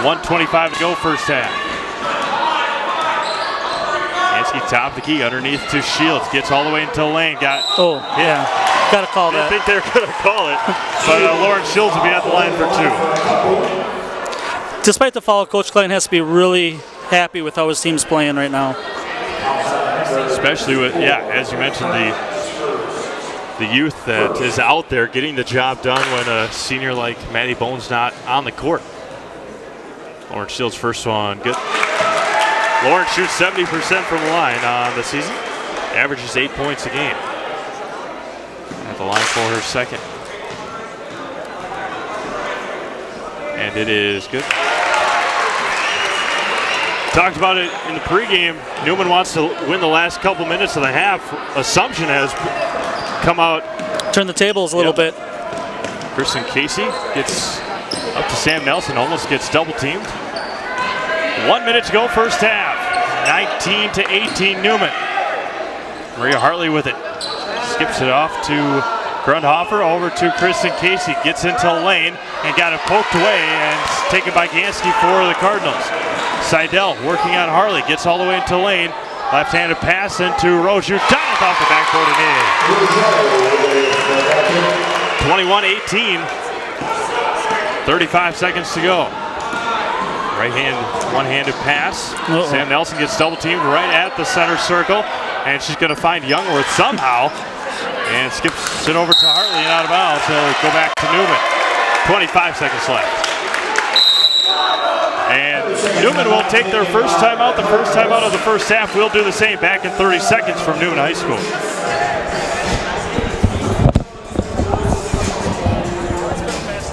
Speaker 3: 1:25 to go first half. Gansky top of the key, underneath to Shields. Gets all the way into the lane. Got
Speaker 5: yeah. Got to call that.
Speaker 3: I think they're going to call it, but Lauren Shields will be at the line for 2.
Speaker 5: Despite the foul, Coach Klein has to be really happy with how his team's playing right now.
Speaker 3: Especially with, as you mentioned, the youth that is out there getting the job done when a senior like Maddie Bone's not on the court. Lauren Shields' first one, good. Lauren shoots 70% from the line on the season. Averages 8 points a game. At the line for her second. And it is good. Talked about it in the pregame. Newman wants to win the last couple minutes of the half. Assumption has come out.
Speaker 5: Turn the tables a little bit.
Speaker 3: Kristen Casey gets up to Sam Nelson, almost gets double teamed. 1 minute to go first half. 19-18 Newman. Maria Hartley with it. Skips it off to Grundhofer, over to Kristen Casey. Gets into the lane and got it poked away and taken by Gansky for the Cardinals. Seidel working on Hartley, gets all the way into the lane. Left-handed pass into Rozier. Dives off the backboard and in. 21-18. 35 seconds to go. Right hand, one-handed pass. Sam Nelson gets double teamed right at the center circle, and she's going to find Youngworth somehow, and skips it over to Hartley and out of bounds. He'll go back to Newman. 25 seconds left. And Newman will take their first timeout. The first timeout of the first half. We'll do the same back in 30 seconds from Newman High School.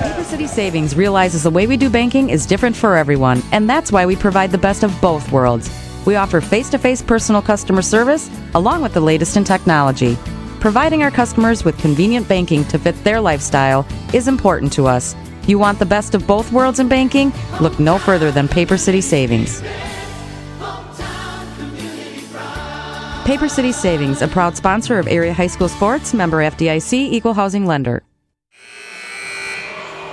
Speaker 13: Paper City Savings realizes the way we do banking is different for everyone, and that's why we provide the best of both worlds. We offer face-to-face personal customer service along with the latest in technology. Providing our customers with convenient banking to fit their lifestyle is important to us. You want the best of both worlds in banking? Look no further than Paper City Savings. Paper City Savings, a proud sponsor of area high school sports, member FDIC, equal housing lender.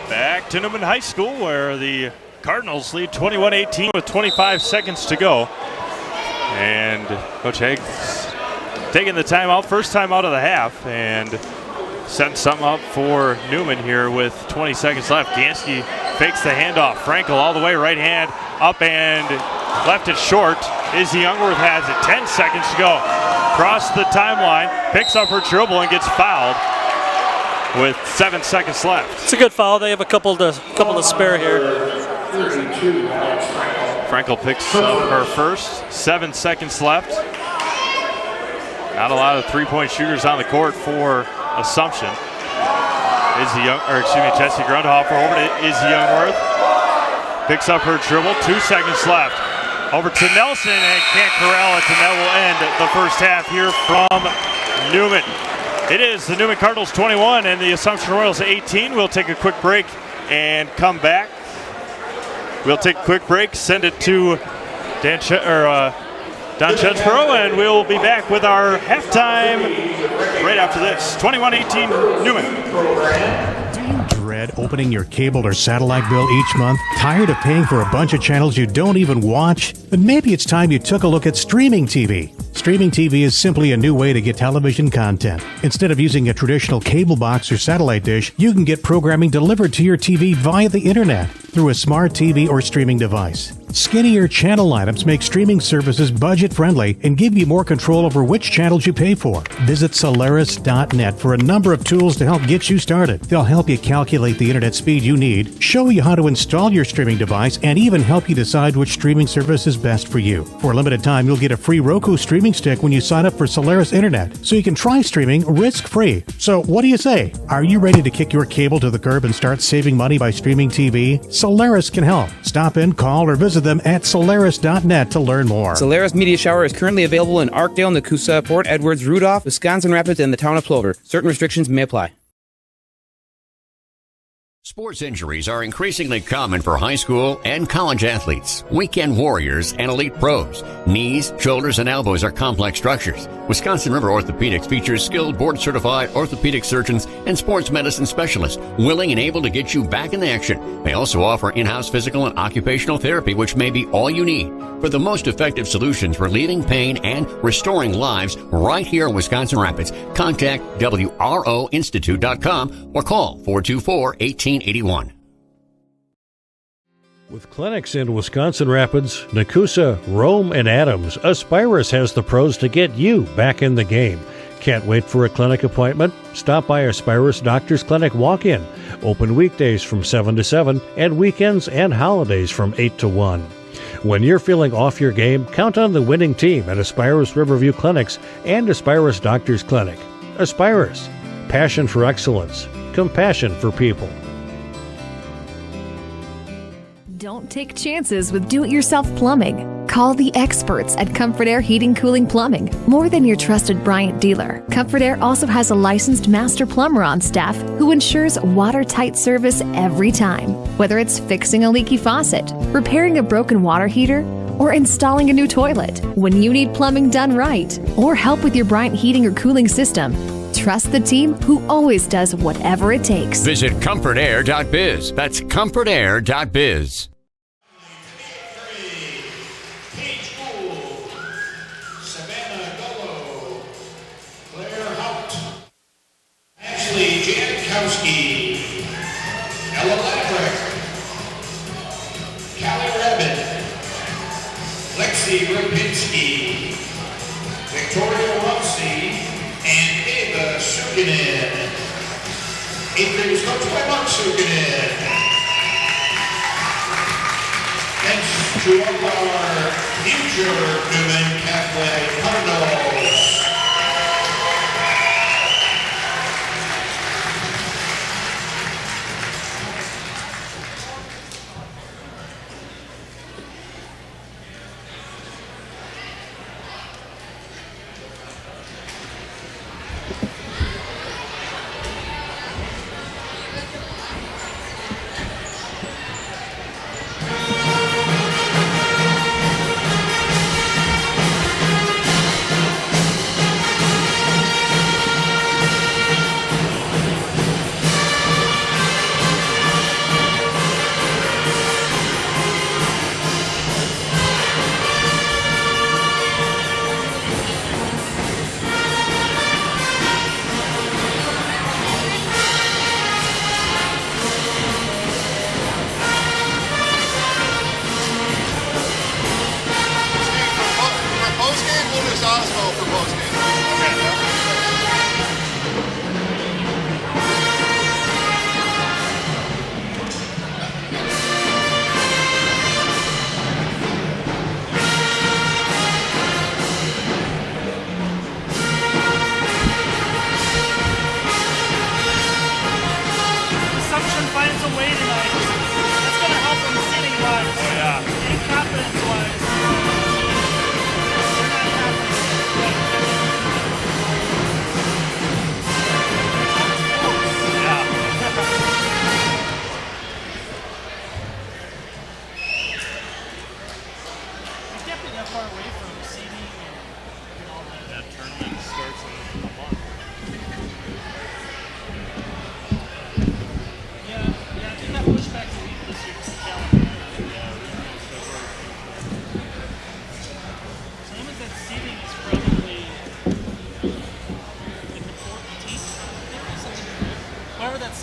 Speaker 3: Back to Newman High School, where the Cardinals lead 21-18 with 25 seconds to go. And Coach Haig's taking the timeout, first time out of the half, and setting something up for Newman here with 20 seconds left. Gansky fakes the handoff. Frankel all the way, right hand up and left it short. Izzy Youngworth has it. 10 seconds to go. Across the timeline, picks up her dribble and gets fouled with 7 seconds left.
Speaker 5: It's a good foul. They have a couple to spare here.
Speaker 3: Frankel picks up her first. 7 seconds left. Not a lot of three-point shooters on the court for Assumption. Jesse Grundhofer over to Izzy Youngworth. Picks up her dribble. 2 seconds left. Over to Nelson and can't corral it, and that will end the first half here from Newman. It is the Newman Cardinals 21 and the Assumption Royals 18. We'll take a quick break and come back. We'll take a quick break, send it to Don Chensborough, and we'll be back with our halftime right after this. 21-18 Newman.
Speaker 14: Dread opening your cable or satellite bill each month? Tired of paying for a bunch of channels you don't even watch? Then maybe it's time you took a look at streaming TV. Streaming TV is simply a new way to get television content. Instead of using a traditional cable box or satellite dish, you can get programming delivered to your TV via the internet through a smart TV or streaming device. Skinnier channel items make streaming services budget-friendly and give you more control over which channels you pay for. Visit Solaris.net for a number of tools to help get you started. They'll help you calculate the internet speed you need, show you how to install your streaming device, and even help you decide which streaming service is best for you. For a limited time, you'll get a free Roku streaming stick when you sign up for Solaris Internet, so you can try streaming risk-free. So what do you say? Are you ready to kick your cable to the curb and start saving money by streaming TV? Solaris can help. Stop in, call, or visit them at Solaris.net to learn more.
Speaker 15: Solaris Media Shower is currently available in Arkdale, Nakusa, Port Edwards, Rudolph, Wisconsin Rapids, and the town of Plover. Certain restrictions may apply.
Speaker 16: Sports injuries are increasingly common for high school and college athletes, weekend warriors, and elite pros. Knees, shoulders, and elbows are complex structures. Wisconsin River Orthopedics features skilled board-certified orthopedic surgeons and sports medicine specialists willing and able to get you back in action. They also offer in-house physical and occupational therapy, which may be all you need. For the most effective solutions relieving pain and restoring lives right here in Wisconsin Rapids, contact WROinstitute.com or call 424-1881.
Speaker 6: With clinics in Wisconsin Rapids, Nakusa, Rome, and Adams, Aspirus has the pros to get you back in the game. Can't wait for a clinic appointment? Stop by Aspirus Doctors Clinic walk-in. Open weekdays from 7 to 7 and weekends and holidays from 8 to 1. When you're feeling off your game, count on the winning team at Aspirus Riverview Clinics and Aspirus Doctors Clinic. Aspirus, passion for excellence, compassion for people.
Speaker 7: Don't take chances with do-it-yourself plumbing. Call the experts at Comfort Air Heating Cooling Plumbing, more than your trusted Bryant dealer. Comfort Air also has a licensed master plumber on staff who ensures watertight service every time. Whether it's fixing a leaky faucet, repairing a broken water heater, or installing a new toilet. When you need plumbing done right, or help with your Bryant heating or cooling system, trust the team who always does whatever it takes.
Speaker 16: Visit comfortair.biz. That's comfortair.biz.
Speaker 12: Janikowski, Ella Ladrick, Callie Rabbit, Lexi Rapinski, Victoria Rossi, and Ava Sukinen. 8th grade is coached by Mark Sukinen. Thanks to all our future Newman Catholic Cardinals.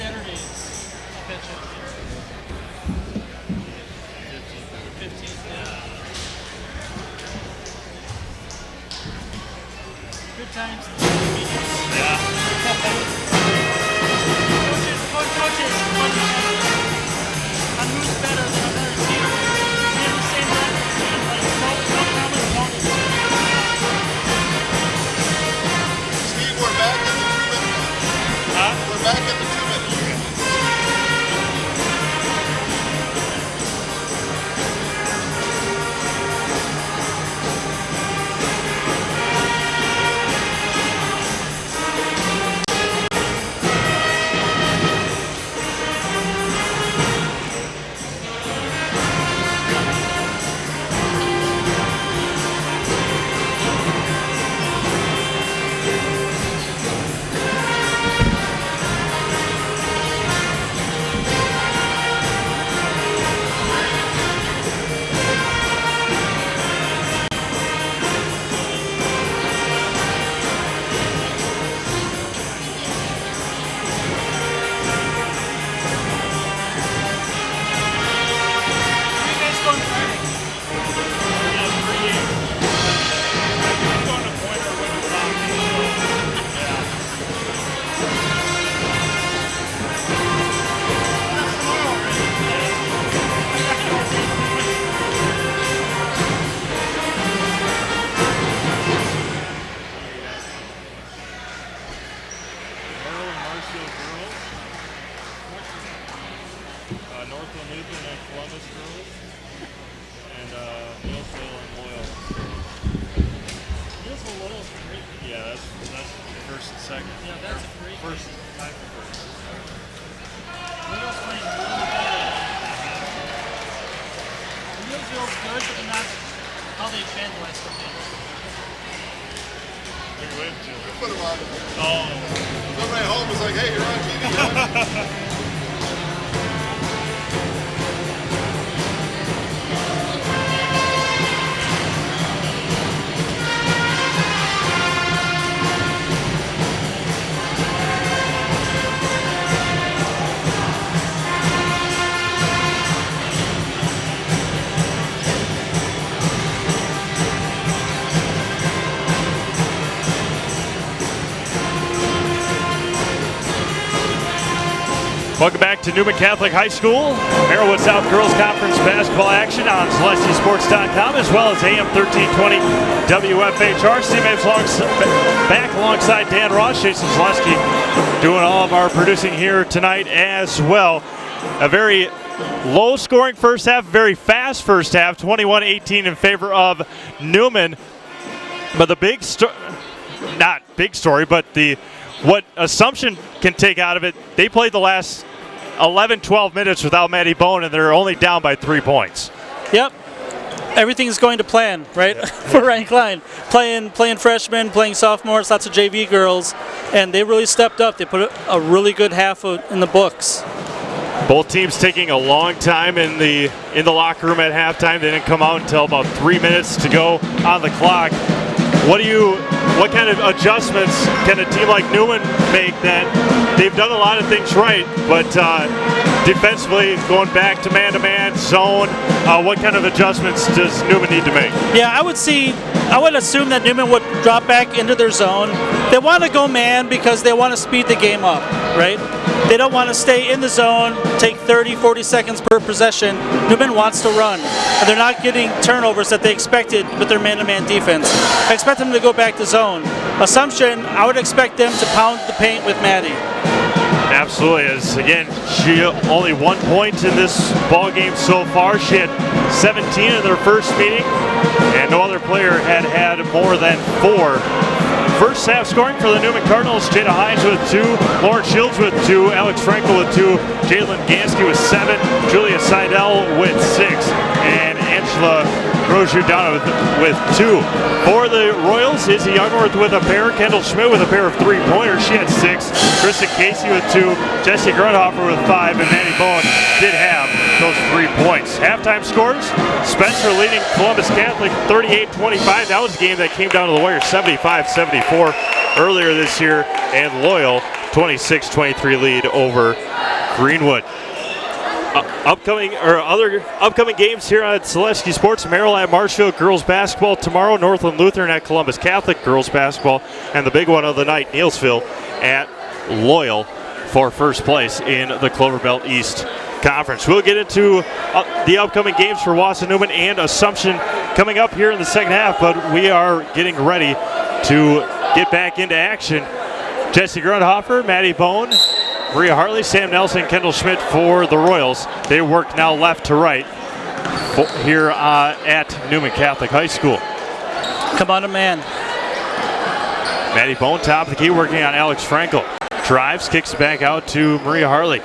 Speaker 1: Saturdays? Catch up. 15th, yeah. Good times.
Speaker 3: Yeah.
Speaker 1: Coaches, on who's better than another team. We have the same record, and like no common opponents.
Speaker 4: Steve, we're back at the 2-minute mark.
Speaker 3: Huh?
Speaker 4: We're back at the 2-minute mark.
Speaker 3: Welcome back to Newman Catholic High School. Marawood South Girls Conference basketball action on CelestiaSports.com as well as AM 1320 WFHR. Steve Ames back alongside Dan Ross, Jason Zaleski doing all of our producing here tonight as well. A very low scoring first half, very fast first half, 21-18 in favor of Newman. But the big not big story, but what Assumption can take out of it, they played the last 11-12 minutes without Maddie Bone, and they're only down by 3 points.
Speaker 5: Yep. Everything's going to plan, right? Yeah. For Ryan Klein. Playing freshmen, playing sophomores, lots of JV girls, and they really stepped up. They put a really good half in the books.
Speaker 3: Both teams taking a long time in the locker room at halftime. They didn't come out until about 3 minutes to go on the clock. What kind of adjustments can a team like Newman make that they've done a lot of things right, but defensively going back to man-to-man, zone, what kind of adjustments does Newman need to make?
Speaker 5: Yeah, I would assume that Newman would drop back into their zone. They want to go man because they want to speed the game up, right? They don't want to stay in the zone, take 30, 40 seconds per possession. Newman wants to run, and they're not getting turnovers that they expected with their man-to-man defense. I expect them to go back to zone. Assumption, I would expect them to pound the paint with Maddie.
Speaker 3: Absolutely. As again, she only 1 point in this ball game so far. She had 17 in their first meeting, and no other player had more than 4. First half scoring for the Newman Cardinals, Jada Hines with 2, Lauren Shields with 2, Alex Frankel with 2, Jalen Gansky with 7, Julia Seidel with 6, and Angela Grosjean with 2. For the Royals, Izzy Youngworth with a pair, Kendall Schmidt with a pair of 3-pointers. She had 6, Kristen Casey with 2, Jessie Grunhofer with 5, and Maddie Bowen did have those 3 points. Halftime scores, Spencer leading Columbus Catholic 38-25. That was a game that came down to the wire, 75-74 earlier this year, and Loyal 26-23 lead over Greenwood. Other upcoming games here at Selesky Sports, Merrill at Marshfield girls basketball tomorrow, Northland Lutheran at Columbus Catholic girls basketball, and the big one of the night, Neilsville at Loyal for first place in the Clover Belt East Conference. We'll get into the upcoming games for Wausau Newman and Assumption coming up here in the second half, but we are getting ready to get back into action. Jesse Grundhofer, Maddie Bone, Maria Hartley, Sam Nelson, Kendall Schmidt for the Royals. They work now left to right here at Newman Catholic High School.
Speaker 5: Come on, a man.
Speaker 3: Maddie Bone, top of the key, working on Alex Frankel. Drives, kicks it back out to Maria Hartley.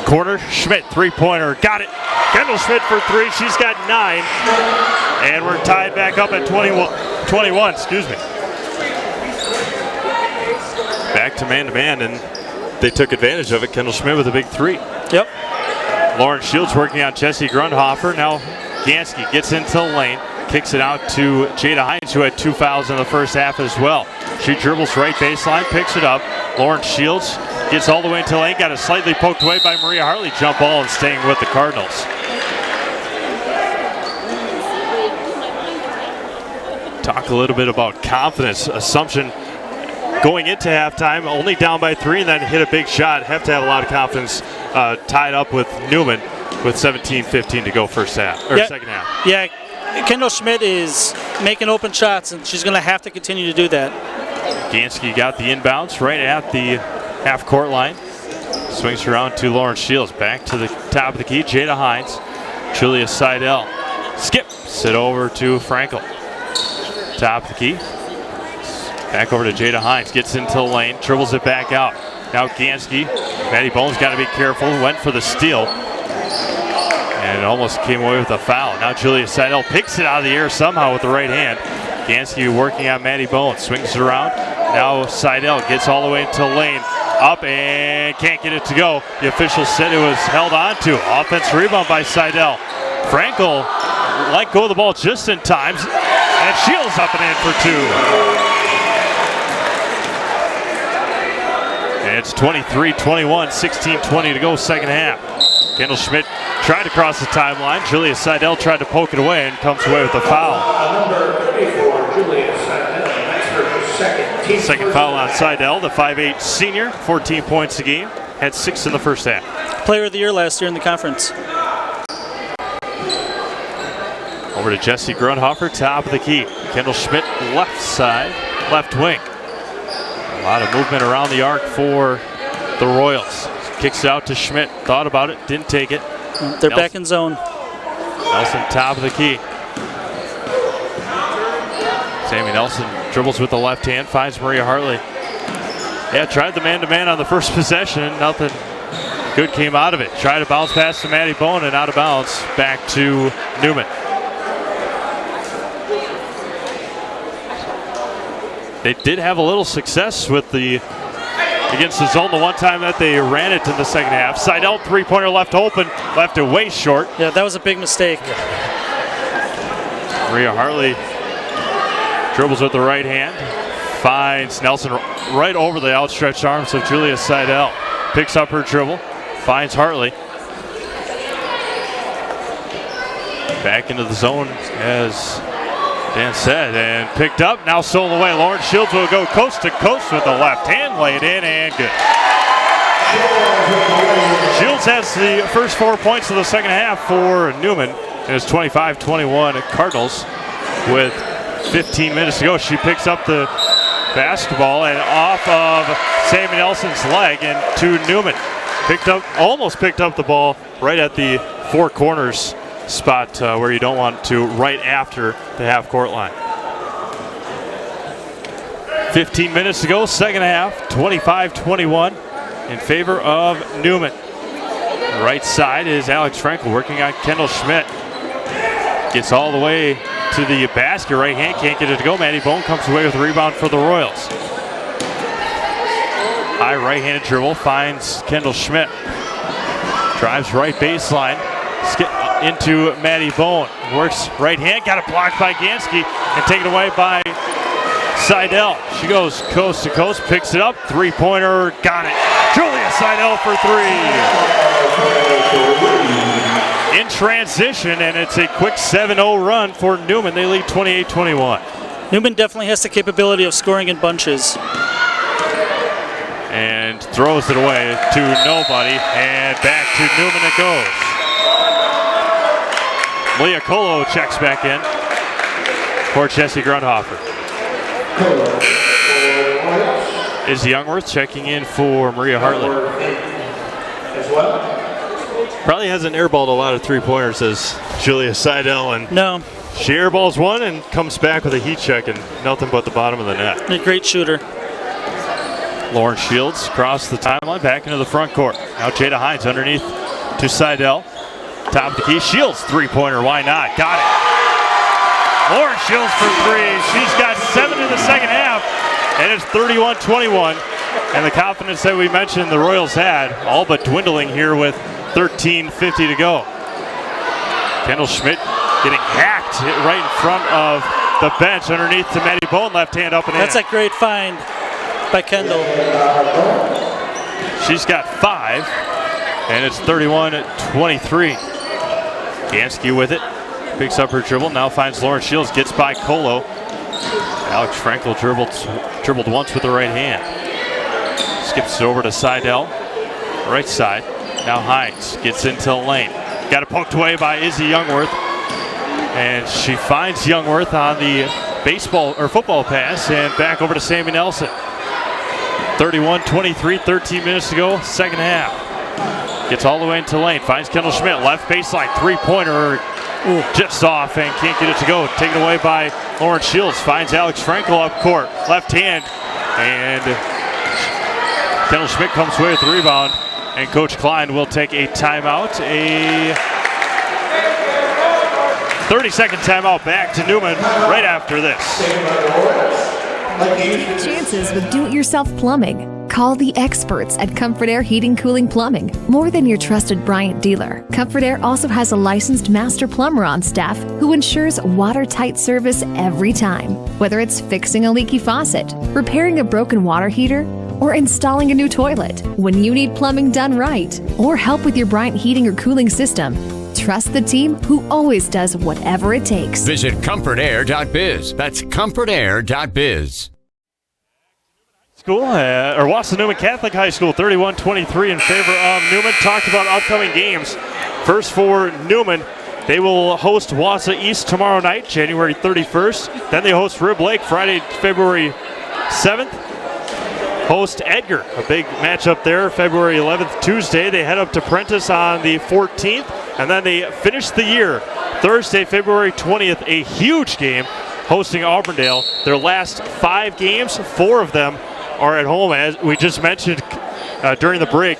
Speaker 3: Corner, Schmidt, three-pointer, got it. Kendall Schmidt for three, she's got 9. And we're tied back up at 21, excuse me. Back to man-to-man, and they took advantage of it. Kendall Schmidt with a big 3.
Speaker 5: Yep.
Speaker 3: Lauren Shields working on Jesse Grundhofer. Now Gansky gets into the lane, kicks it out to Jada Hines, who had 2 fouls in the first half as well. She dribbles right baseline, picks it up. Lauren Shields gets all the way into the lane, got it slightly poked away by Maria Hartley. Jump ball and staying with the Cardinals. Talk a little bit about confidence. Assumption going into halftime, only down by 3 and then hit a big shot. Have to have a lot of confidence tied up with Newman with 17-15 to go second half.
Speaker 5: Yeah, Kendall Schmidt is making open shots, and she's going to have to continue to do that.
Speaker 3: Gansky got the inbounds right at the half-court line. Swings around to Lauren Shields. Back to the top of the key, Jada Hines. Julia Seidel. Skips it over to Frankel. Top of the key. Back over to Jada Hines. Gets into the lane, dribbles it back out. Now Gansky. Maddie Bones got to be careful. Went for the steal. And it almost came away with a foul. Now Julia Seidel picks it out of the air somehow with the right hand. Gansky working on Maddie Bones. Swings it around. Now Seidel gets all the way into the lane. Up and can't get it to go. The official said it was held on to. Offensive rebound by Seidel. Frankel let go of the ball just in time. And Shields up and in for 2. And it's 23-21, 16-20 to go second half. Kendall Schmidt tried to cross the timeline. Julia Seidel tried to poke it away and comes away with a foul.
Speaker 12: Number 34, Julia Seidel. That's her
Speaker 3: Second foul on Seidel, the 5'8 senior, 14 points a game. Had 6 in the first half.
Speaker 5: Player of the year last year in the conference.
Speaker 3: Over to Jesse Grundhofer, top of the key. Kendall Schmidt, left side, left wing. A lot of movement around the arc for the Royals. Kicks it out to Schmidt. Thought about it, didn't take it.
Speaker 5: They're back in zone.
Speaker 3: Nelson, top of the key. Sammy Nelson dribbles with the left hand, finds Maria Hartley. Yeah, tried the man-to-man on the first possession. Nothing good came out of it. Tried to bounce pass to Maddie Bone and out of bounds back to Newman. They did have a little success with against the zone the one time that they ran it in the second half. Seidel three-pointer left open, left it way short.
Speaker 5: Yeah, that was a big mistake.
Speaker 3: Maria Hartley dribbles with the right hand, finds Nelson right over the outstretched arms of Julia Seidel. Picks up her dribble, finds Hartley. Back into the zone as Dan said, and picked up, now stolen away. Lauren Shields will go coast to coast with the left hand, lay it in, and good. Shields has the first 4 points of the second half for Newman. It is 25-21 Cardinals with 15 minutes to go. She picks up the basketball and off of Sammy Nelson's leg and to Newman. Almost picked up the ball right at the four corners spot where you don't want to, right after the half-court line. 15 minutes to go, second half, 25-21 in favor of Newman. Right side is Alex Frankel working on Kendall Schmidt. Gets all the way to the basket, right hand, can't get it to go. Maddie Bone comes away with a rebound for the Royals. High right-handed dribble, finds Kendall Schmidt. Drives right baseline, into Maddie Bone. Works right hand, got it blocked by Gansky and taken away by Seidel. She goes coast to coast, picks it up, three-pointer, got it. Julia Seidel for three. In transition, and it's a quick 7-0 run for Newman. They lead 28-21.
Speaker 5: Newman definitely has the capability of scoring in bunches.
Speaker 3: And throws it away to nobody, and back to Newman it goes. Leah Colo checks back in for Jesse Grundhofer. Izzy Youngworth checking in for Maria Hartley. Probably hasn't airballed a lot of three-pointers as Julia Seidel, and
Speaker 5: no,
Speaker 3: she airballs one and comes back with a heat check and nothing but the bottom of the net.
Speaker 5: A great shooter.
Speaker 3: Lauren Shields across the timeline, back into the front court. Now Jada Hines underneath to Seidel. Top of the key, Shields three-pointer, why not? Got it. Lauren Shields for three. She's got 7 in the second half, and it's 31-21. And the confidence that we mentioned the Royals had, all but dwindling here with 13:50 to go. Kendall Schmidt getting hacked right in front of the bench underneath to Maddie Bone, left hand up and
Speaker 5: That's
Speaker 3: in.
Speaker 5: a great find by Kendall.
Speaker 3: She's got 5, and it's 31-23. Gansky with it, picks up her dribble, now finds Lauren Shields, gets by Colo. Alex Frankel dribbled once with the right hand. Skips it over to Seidel, right side. Now Hines gets into the lane. Got it poked away by Izzy Youngworth. And she finds Youngworth on the baseball or football pass, and back over to Sammy Nelson. 31-23, 13 minutes to go, second half. Gets all the way into the lane, finds Kendall Schmidt, left baseline, three-pointer, just off and can't get it to go. Taken away by Lauren Shields, finds Alex Frankel up court, left hand, and Kendall Schmidt comes away with the rebound, and Coach Klein will take a timeout, a 30-second timeout back to Newman right after this.
Speaker 7: Take chances with do-it-yourself plumbing. Call the experts at Comfort Air Heating Cooling Plumbing. More than your trusted Bryant dealer, Comfort Air also has a licensed master plumber on staff who ensures watertight service every time. Whether it's fixing a leaky faucet, repairing a broken water heater, or installing a new toilet, when you need plumbing done right, or help with your Bryant heating or cooling system, trust the team who always does whatever it takes.
Speaker 16: Visit comfortair.biz. That's comfortair.biz.
Speaker 3: School, or Wausau Newman Catholic High School, 31-23 in favor of Newman. Talked about upcoming games. First for Newman, they will host Wausau East tomorrow night, January 31st. Then they host Rib Lake Friday, February 7th. Host Edgar, a big matchup there, February 11th, Tuesday. They head up to Prentice on the 14th, and then they finish the year Thursday, February 20th, a huge game, hosting Auburndale. Their last 5 games, 4 of them are at home, as we just mentioned during the break.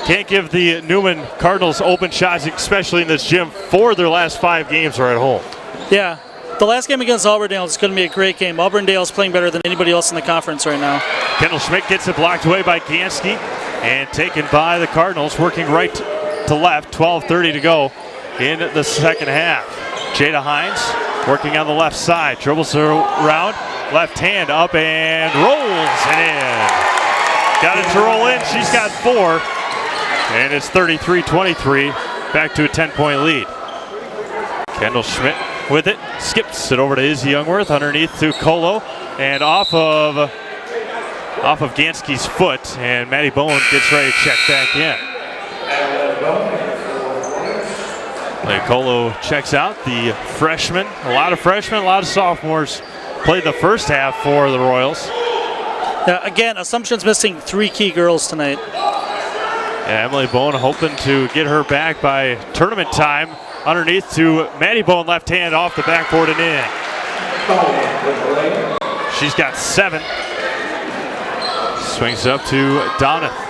Speaker 3: Can't give the Newman Cardinals open shots, especially in this gym. 4 of their last 5 games are at home.
Speaker 5: Yeah, the last game against Auburndale is going to be a great game. Auburndale is playing better than anybody else in the conference right now.
Speaker 3: Kendall Schmidt gets it blocked away by Gansky and taken by the Cardinals, working right to left. 12:30 to go in the second half. Jada Hines working on the left side, dribbles around, left hand up and rolls it in. Got it to roll in. She's got 4, and it's 33-23. Back to a 10-point lead. Kendall Schmidt with it, skips it over to Izzy Youngworth, underneath to Colo, and off of Gansky's foot, and Maddie Bowen gets ready to check back in. Colo checks out, the freshman. A lot of freshmen, a lot of sophomores played the first half for the Royals.
Speaker 5: Again, Assumption's missing 3 key girls tonight.
Speaker 3: Yeah, Emily Bowen hoping to get her back by tournament time. Underneath to Maddie Bowen, left hand off the backboard and in. She's got 7. Swings up to Donath.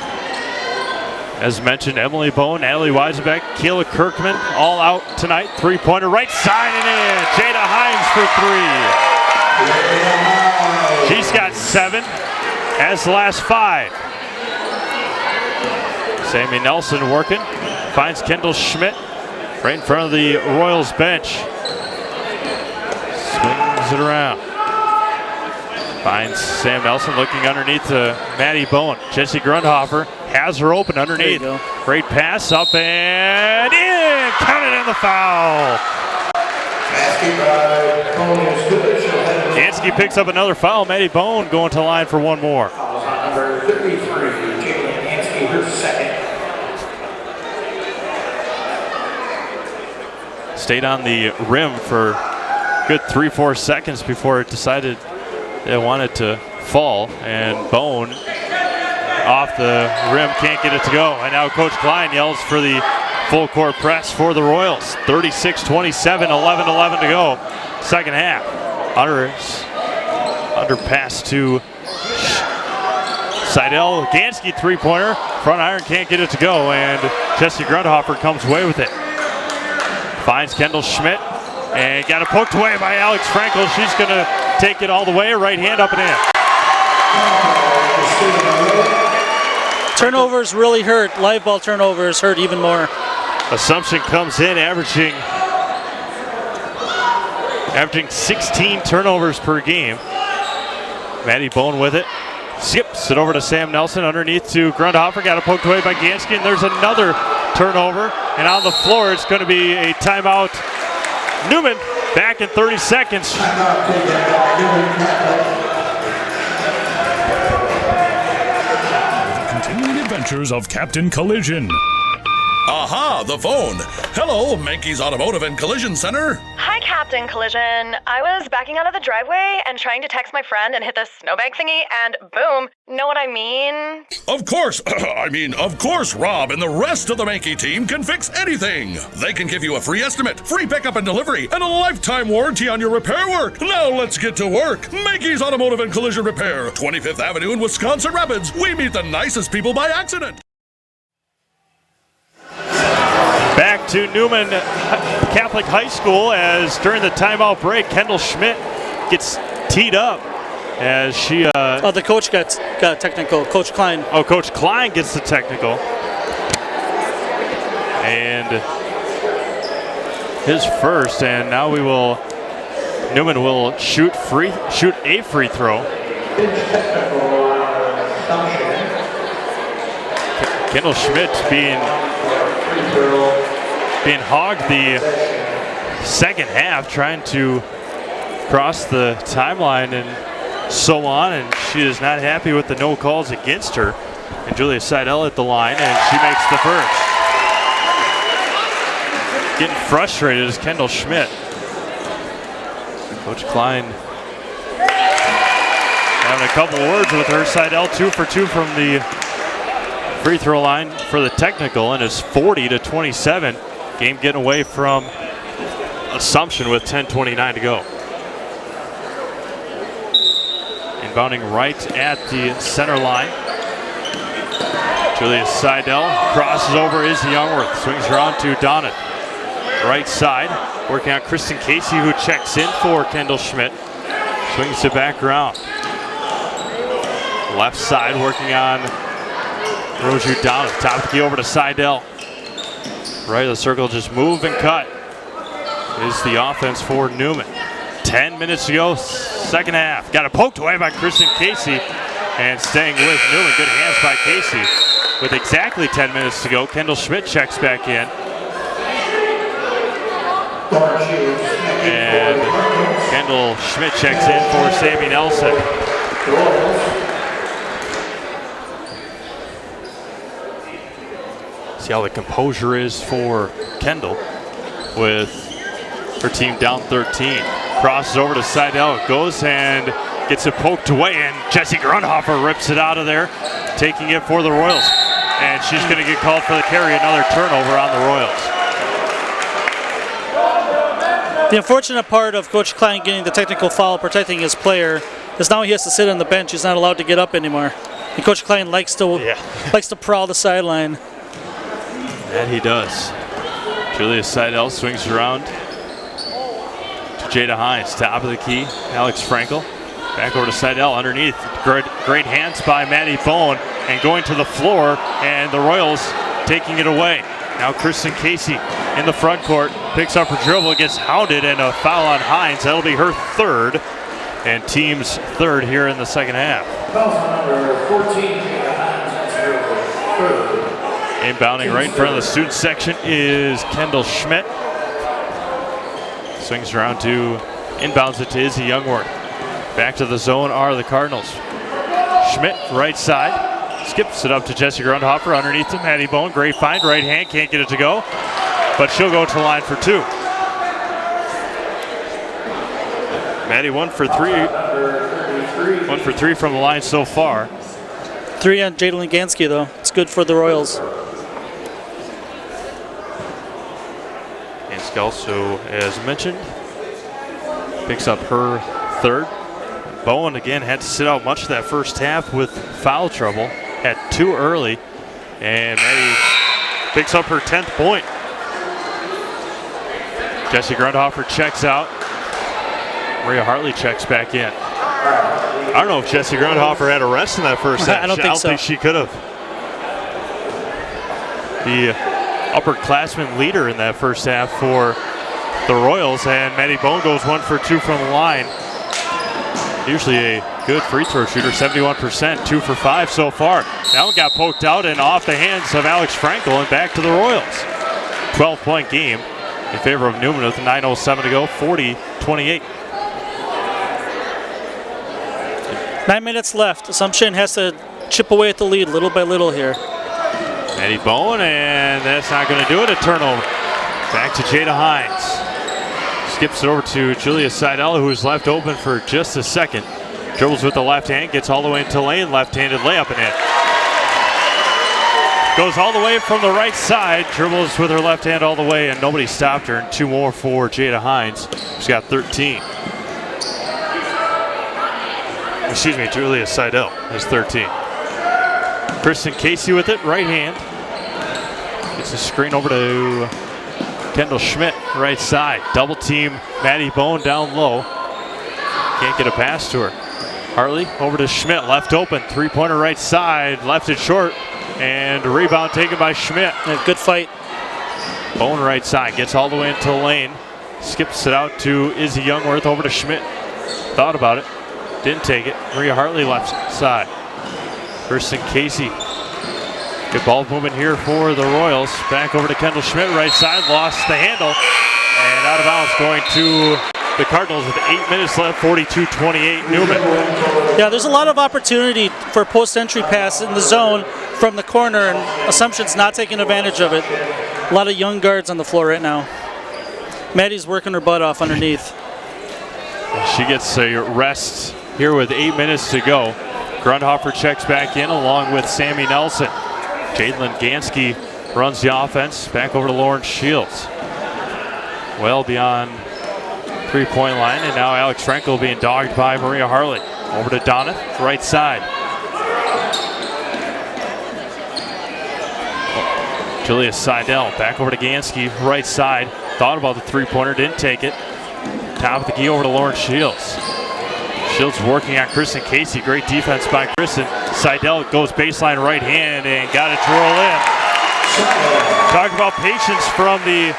Speaker 3: As mentioned, Emily Bowen, Natalie Weisenbeck, Keila Kirkman, all out tonight. 3-pointer right side and in. Jada Hines for 3. She's got 7. Has the last 5. Sammy Nelson working. Finds Kendall Schmidt right in front of the Royals bench. Swings it around. Finds Sam Nelson looking underneath to Maddie Bowen. Jesse Grundhofer has her open underneath. Great pass up and in. Counted in the foul. Gansky picks up another foul. Maddie Bone going to the line for one more.
Speaker 12: Number 33, Caitlin Gansky, her second.
Speaker 3: Stayed on the rim for a good 3-4 seconds before it decided they wanted to fall. And Bone off the rim, can't get it to go. And now Coach Klein yells for the full court press for the Royals. 36-27, 11-11 to go. Second half. Under pass to Seidel. Gansky three-pointer. Front iron can't get it to go. And Jesse Grundhofer comes away with it. Finds Kendall Schmidt. And got it poked away by Alex Frankel. She's going to take it all the way. Right hand up and in.
Speaker 5: Turnovers really hurt. Live ball turnovers hurt even more.
Speaker 3: Assumption comes in averaging 16 turnovers per game. Maddie Bone with it. Skips it over to Sam Nelson. Underneath to Grundhofer. Got it poked away by Gansky. And there's another turnover. And on the floor, it's going to be a timeout. Newman back in 30 seconds.
Speaker 9: The continuing adventures of Captain Collision.
Speaker 10: Aha, the phone. Hello, Mankey's Automotive and Collision Center.
Speaker 11: Hi, Captain Collision. I was backing out of the driveway and trying to text my friend and hit the snowbank thingy, and boom. Know what I mean?
Speaker 10: Of course. Of course, Rob and the rest of the Mankey team can fix anything. They can give you a free estimate, free pickup and delivery, and a lifetime warranty on your repair work. Now let's get to work. Mankey's Automotive and Collision Repair, 25th Avenue in Wisconsin Rapids. We meet the nicest people by accident.
Speaker 3: Back to Newman Catholic High School as during the timeout break, Kendall Schmidt gets teed up as she...
Speaker 5: the coach got technical, Coach Klein.
Speaker 3: Oh, Coach Klein gets the technical. And his first, and now Newman will shoot a free throw. Kendall Schmidt being hogged the second half, trying to cross the timeline and so on, and she is not happy with the no calls against her. And Julia Seidel at the line, and she makes the first. Getting frustrated is Kendall Schmidt. Coach Klein having a couple words with her. Seidel 2 for 2 from the free throw line for the technical, and is 40-27. Game getting away from Assumption with 10:29 to go. Inbounding right at the center line. Julia Seidel crosses over Izzy Youngworth, swings around to Donnet. Right side, working on Kristen Casey, who checks in for Kendall Schmidt. Swings it back around. Left side, working on Roju Donnet. Top of the key over to Seidel. Right of the circle, just move and cut is the offense for Newman. 10 minutes to go, second half. Got it poked away by Kristen Casey, and staying with Newman. Good hands by Casey. With exactly 10 minutes to go, Kendall Schmidt checks back in. And Kendall Schmidt checks in for Sammy Nelson. See how the composure is for Kendall with her team down 13. Crosses over to Seidel, goes and gets it poked away, and Jessie Grundhofer rips it out of there, taking it for the Royals. And she's going to get called for the carry, another turnover on the Royals.
Speaker 5: The unfortunate part of Coach Klein getting the technical foul protecting his player is now he has to sit on the bench. He's not allowed to get up anymore. And Coach Klein likes to prowl the sideline.
Speaker 3: That he does. Julia Seidel swings around to Jada Hines, top of the key. Alex Frankel back over to Seidel underneath. Great hands by Maddie Bone, and going to the floor, and the Royals taking it away. Now Kristen Casey in the front court, picks up her dribble, gets hounded, and a foul on Hines. That'll be her third, and team's third here in the second half.
Speaker 12: Foul number 14, Jada Hines, that's her
Speaker 3: Inbounding right in front of the student section is Kendall Schmidt. Swings around to inbounds it to Izzy Youngworth. Back to the zone are the Cardinals. Schmidt, right side. Skips it up to Jesse Grundhofer. Underneath him, Maddie Bone. Great find. Right hand. Can't get it to go. But she'll go to the line for two. Maddie 1 for 3. 1 for 3 from the line so far.
Speaker 5: 3 on Jadalyn Gansky, though. It's good for the Royals.
Speaker 3: Gansky also, as mentioned, picks up her third. Bowen again had to sit out much of that first half with foul trouble. Had 2 early, and Maddie picks up her 10th point. Jesse Grundhofer checks out. Maria Hartley checks back in. I don't know if Jesse Grundhofer had a rest in that first half.
Speaker 5: I don't think
Speaker 3: she could have. The upperclassman leader in that first half for the Royals, and Maddie Bone goes 1 for 2 from the line. Usually a good free throw shooter, 71%, 2 for 5 so far. That one got poked out and off the hands of Alex Frankel and back to the Royals. 12-point game in favor of Newman with 9:07 to go, 40-28.
Speaker 5: 9 minutes left. Assumption has to chip away at the lead little by little here.
Speaker 3: Maddie Bowen, and that's not going to do it. A turnover. Back to Jada Hines. Skips it over to Julia Seidel, who's left open for just a second. Dribbles with the left hand, gets all the way into lane, left-handed layup and in. Goes all the way from the right side, dribbles with her left hand all the way, and nobody stopped her. And 2 more for Jada Hines. She's got 13. Excuse me, Julia Seidel has 13. Kristen Casey with it, right hand. Gets a screen over to Kendall Schmidt, right side. Double team Maddie Bone down low. Can't get a pass to her. Hartley over to Schmidt, left open. 3-pointer right side, left it short. And a rebound taken by Schmidt.
Speaker 5: A good fight.
Speaker 3: Bone right side, gets all the way into the lane. Skips it out to Izzy Youngworth, over to Schmidt. Thought about it, didn't take it. Maria Hartley left side. Kristen Casey. Good ball movement here for the Royals. Back over to Kendall Schmidt, right side, lost the handle. And out of bounds going to the Cardinals with 8 minutes left, 42-28 Newman.
Speaker 5: Yeah, there's a lot of opportunity for post-entry pass in the zone from the corner, and Assumption's not taking advantage of it. A lot of young guards on the floor right now. Maddie's working her butt off underneath.
Speaker 3: She gets a rest here with 8 minutes to go. Grundhofer checks back in along with Sammy Nelson. Jadalyn Gansky runs the offense. Back over to Lauren Shields. Well beyond 3-point line, and now Alex Frankel being dogged by Maria Hartley. Over to Donna, right side. Julia Seidel back over to Gansky, right side. Thought about the 3-pointer, didn't take it. Top of the key over to Lauren Shields. Shields working on Kristen Casey. Great defense by Kristen. Seidel goes baseline right hand and got it to roll in. Talk about patience from the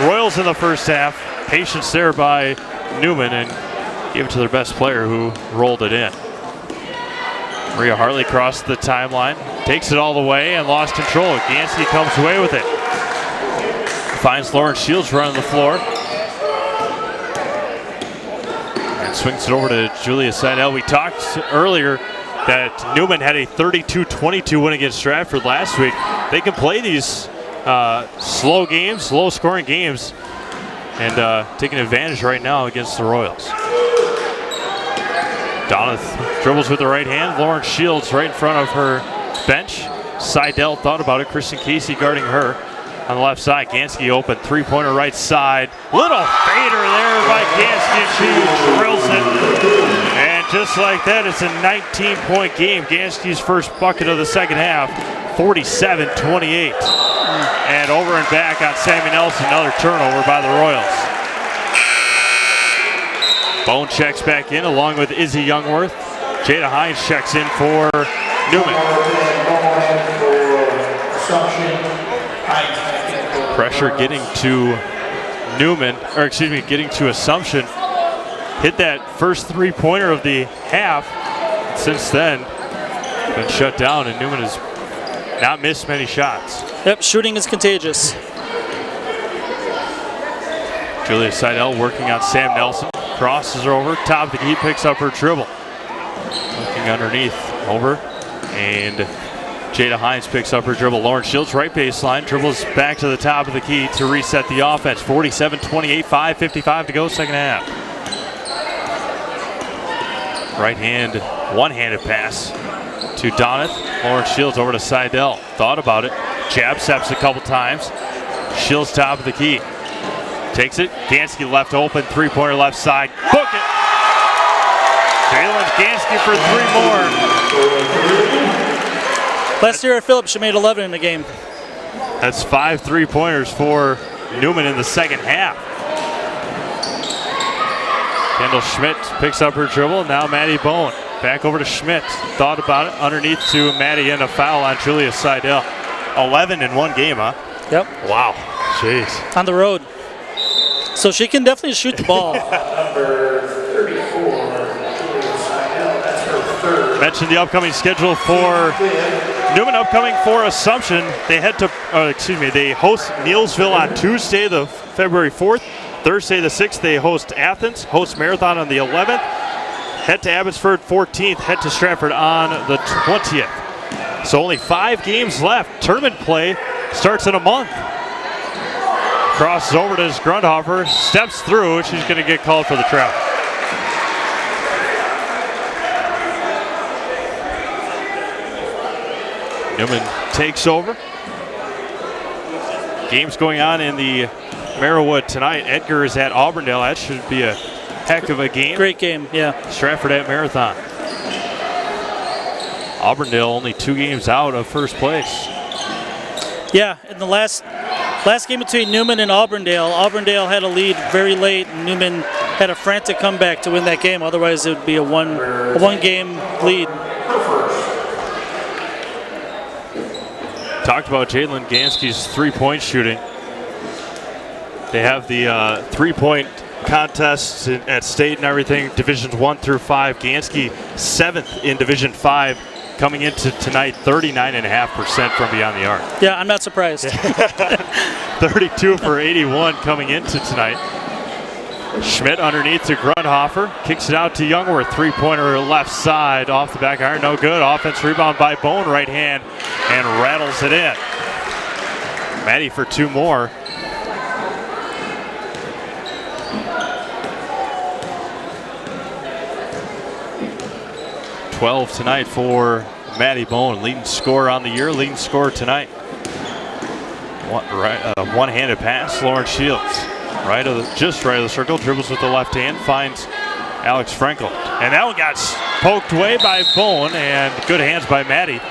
Speaker 3: Royals in the first half. Patience there by Newman, and gave it to their best player who rolled it in. Maria Hartley crossed the timeline, takes it all the way and lost control. Gansky comes away with it. Finds Lauren Shields running the floor. And swings it over to Julia Seidel. We talked earlier that Newman had a 32-22 win against Stratford last week. They can play these slow games, low-scoring games, and taking advantage right now against the Royals. Donath dribbles with the right hand. Lauren Shields right in front of her bench. Seidel thought about it. Kristen Casey guarding her on the left side. Gansky open, 3-pointer right side. Little fader there by Gansky. She drills it. And just like that, it's a 19-point game. Gansky's first bucket of the second half, 47-28. And over and back on Sammy Nelson, another turnover by the Royals. Bone checks back in along with Izzy Youngworth. Jada Hines checks in for Newman. Pressure getting to Newman, or excuse me, getting to Assumption. Hit that first 3-pointer of the half. Since then, been shut down, and Newman has not missed many shots.
Speaker 5: Yep, shooting is contagious.
Speaker 3: Julia Seidel working on Sam Nelson. Crosses her over. Top of the key, picks up her dribble. Looking underneath. Over. And Jada Hines picks up her dribble. Lauren Shields, right baseline. Dribbles back to the top of the key to reset the offense. 47-28, 5:55 to go, second half. Right hand, one-handed pass to Donith. Lauren Shields over to Seidel. Thought about it. Jab steps a couple times. Shields top of the key. Takes it. Gansky left open. Three-pointer left side. Book it. Jalen Gansky for three more.
Speaker 5: Last year at Phillips, she made 11 in the game.
Speaker 3: That's 5 3-pointers for Newman in the second half. Kendall Schmidt picks up her dribble. Now Maddie Bowen. Back over to Schmidt. Thought about it. Underneath to Maddie and a foul on Julia Seidel. 11 in one game, huh?
Speaker 5: Yep.
Speaker 3: Wow. Jeez.
Speaker 5: On the road. So she can definitely shoot the ball.
Speaker 12: Number 34, Julia Seidel. That's her third.
Speaker 3: Mentioned the upcoming schedule for Newman. Upcoming for Assumption. They head to, they host Neelsville on Tuesday, the February 4th. Thursday the 6th, they host Athens, host Marathon on the 11th. Head to Abbotsford 14th, head to Stratford on the 20th. So only 5 games left. Tournament play starts in a month. Crosses over to Grundhofer, steps through. She's going to get called for the travel. Newman takes over. Games going on in the Marawood tonight. Edgar is at Auburndale. That should be a heck of a game.
Speaker 5: Great game, yeah.
Speaker 3: Stratford at Marathon. Auburndale only 2 games out of first place.
Speaker 5: Yeah, in the last game between Newman and Auburndale had a lead very late, and Newman had a frantic comeback to win that game. Otherwise, it would be a one-game lead.
Speaker 3: Talked about Jalen Gansky's three-point shooting. They have the three-point contests at state and everything, Divisions 1 through 5. Gansky 7th in Division 5, coming into tonight 39.5% from beyond the arc.
Speaker 5: Yeah, I'm not surprised.
Speaker 3: 32 for 81 coming into tonight. Schmidt underneath to Grundhofer, kicks it out to Youngworth. Three-pointer left side, off the back iron, no good. Offense rebound by Bone, right hand, and rattles it in. Maddie for 2 more. .12 tonight for Maddie Bone, leading scorer on the year, leading scorer tonight. One-handed pass, Lauren Shields. Just right of the circle, dribbles with the left hand, finds Alex Frankel. And that one got poked away by Bone, and good hands by Maddie.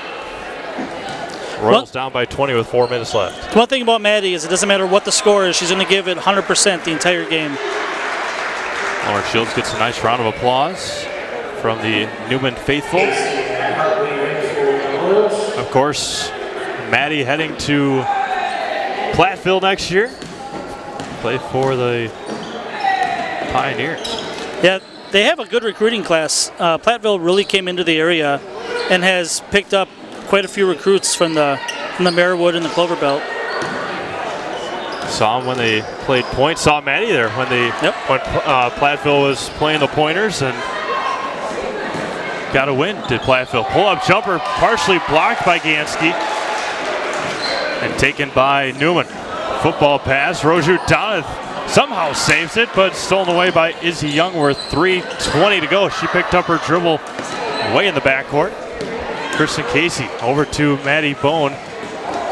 Speaker 3: Royals down by 20 with 4 minutes left.
Speaker 5: One thing about Maddie is it doesn't matter what the score is, she's going to give it 100% the entire game.
Speaker 3: Lauren Shields gets a nice round of applause from the Newman faithful. Of course, Maddie heading to Platteville next year. Play for the Pioneers. Yeah,
Speaker 5: they have a good recruiting class. Platteville really came into the area and has picked up quite a few recruits from the Marawood and the Clover Belt.
Speaker 3: Saw them when they played point. Saw Maddie there when Platteville was playing the Pointers and got a win. Did Platteville pull-up jumper partially blocked by Gansky and taken by Newman. Football pass. Roju Donith somehow saves it, but stolen away by Izzy Youngworth. 3:20 to go. She picked up her dribble way in the backcourt. Kristen Casey over to Maddie Bone.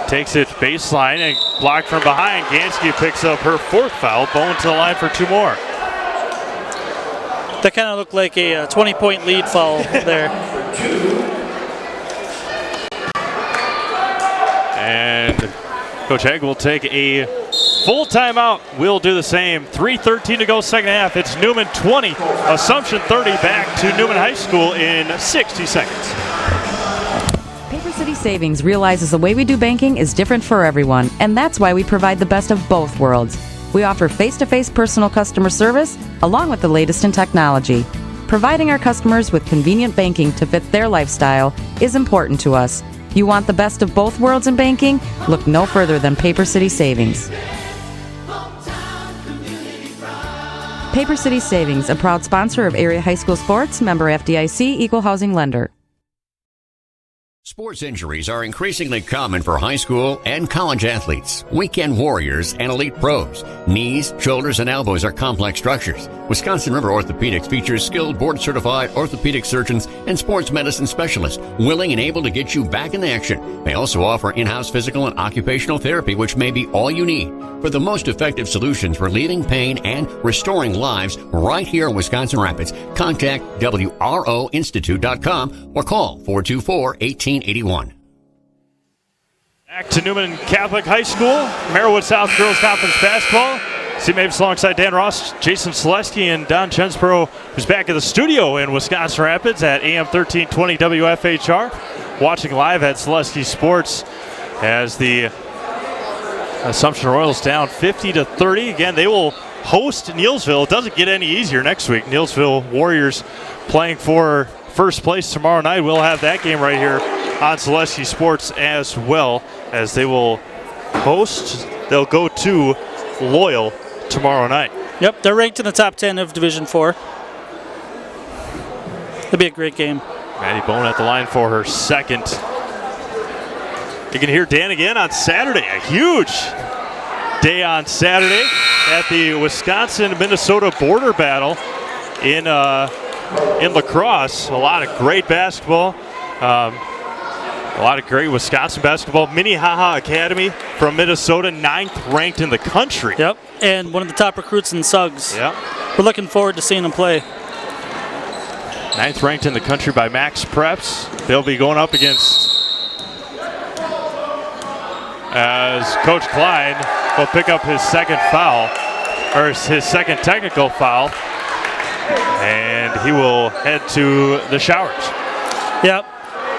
Speaker 3: Takes it baseline and blocked from behind. Gansky picks up her 4th foul. Bone to the line for 2 more.
Speaker 5: That kind of looked like a 20-point lead foul there.
Speaker 3: And Coach Egg will take a full timeout. We'll do the same. 3:13 to go, second half. It's Newman 20, Assumption 30. Back to Newman High School in 60 seconds.
Speaker 13: Paper City Savings realizes the way we do banking is different for everyone, and that's why we provide the best of both worlds. We offer face-to-face personal customer service along with the latest in technology. Providing our customers with convenient banking to fit their lifestyle is important to us. You want the best of both worlds in banking? Look no further than Paper City Savings. Paper City Savings, a proud sponsor of area high school sports, member FDIC, equal housing lender.
Speaker 16: Sports injuries are increasingly common for high school and college athletes, weekend warriors, and elite pros. Knees, shoulders, and elbows are complex structures. Wisconsin River Orthopedics features skilled board-certified orthopedic surgeons and sports medicine specialists willing and able to get you back in action. They also offer in-house physical and occupational therapy, which may be all you need. For the most effective solutions for relieving pain and restoring lives right here in Wisconsin Rapids, contact WROinstitute.com or call 424-1881.
Speaker 3: Back to Newman Catholic High School, Marawood South Girls Conference Basketball. See Mavis alongside Dan Ross, Jason Selesky, and Don Chensborough, who's back at the studio in Wisconsin Rapids at AM 1320 WFHR. Watching live at Selesky Sports as the Assumption Royals down 50-30. Again, they will host Neillsville. It doesn't get any easier next week. Neillsville Warriors playing for first place tomorrow night. We'll have that game right here on Selesky Sports as well, as they will host. They'll go to Loyal tomorrow night.
Speaker 5: Yep, they're ranked in the top 10 of Division 4. It'll be a great game.
Speaker 3: Maddie Bone at the line for her second. You can hear Dan again on Saturday. A huge day on Saturday at the Wisconsin-Minnesota border battle in lacrosse. A lot of great basketball. A lot of great Wisconsin basketball. Minnehaha Academy from Minnesota, 9th ranked in the country.
Speaker 5: Yep, and one of the top recruits in Suggs.
Speaker 3: Yep.
Speaker 5: We're looking forward to seeing him play.
Speaker 3: 9th ranked in the country by Max Preps. They'll be going up against, as Coach Klein will pick up his second foul, or his second technical foul, and he will head to the showers.
Speaker 5: Yep.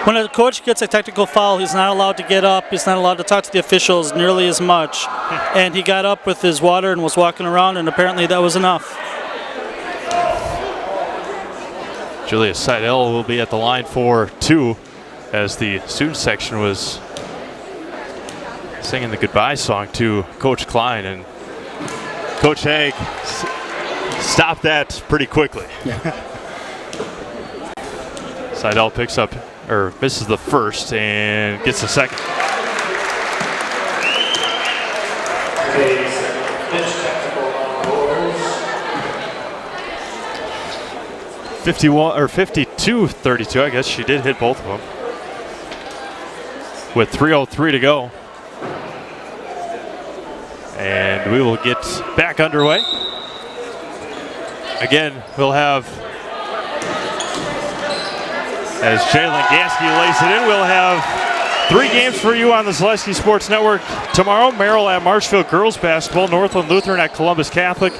Speaker 5: When a coach gets a technical foul, he's not allowed to get up. He's not allowed to talk to the officials nearly as much. And he got up with his water and was walking around, and apparently that was enough.
Speaker 3: Julia Seidel will be at the line for 2 as the student section was singing the goodbye song to Coach Klein, and Coach Haig stopped that pretty quickly. Seidel picks up, or misses the first and gets the second. (51 or 52-32). I guess she did hit both of them. With 3:03 to go. And we will get back underway. Again, we'll have, as Jalen Gansky lays it in, we'll have 3 games for you on the Selesky Sports Network tomorrow. Merrill at Marshfield Girls Basketball, Northland Lutheran at Columbus Catholic,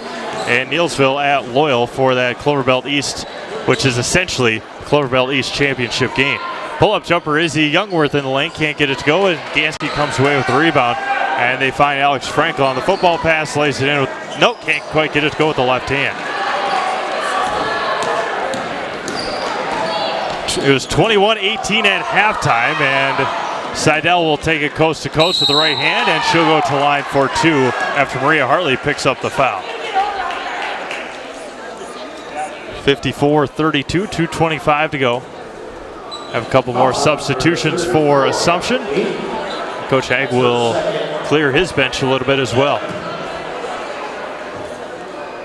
Speaker 3: and Neillsville at Loyal for that Clover Belt East, which is essentially Clover Belt East championship game. Pull-up jumper Izzy Youngworth in the lane, can't get it to go, and Gansky comes away with the rebound. And they find Alex Frankel on the football pass, lays it in with, nope, can't quite get it to go with the left hand. It was 21-18 at halftime, and Seidel will take it coast to coast with the right hand, and she'll go to line for 2 after Maria Hartley picks up the foul. 54-32, 2:25 to go. Have a couple more substitutions for Assumption. Coach Haig will clear his bench a little bit as well.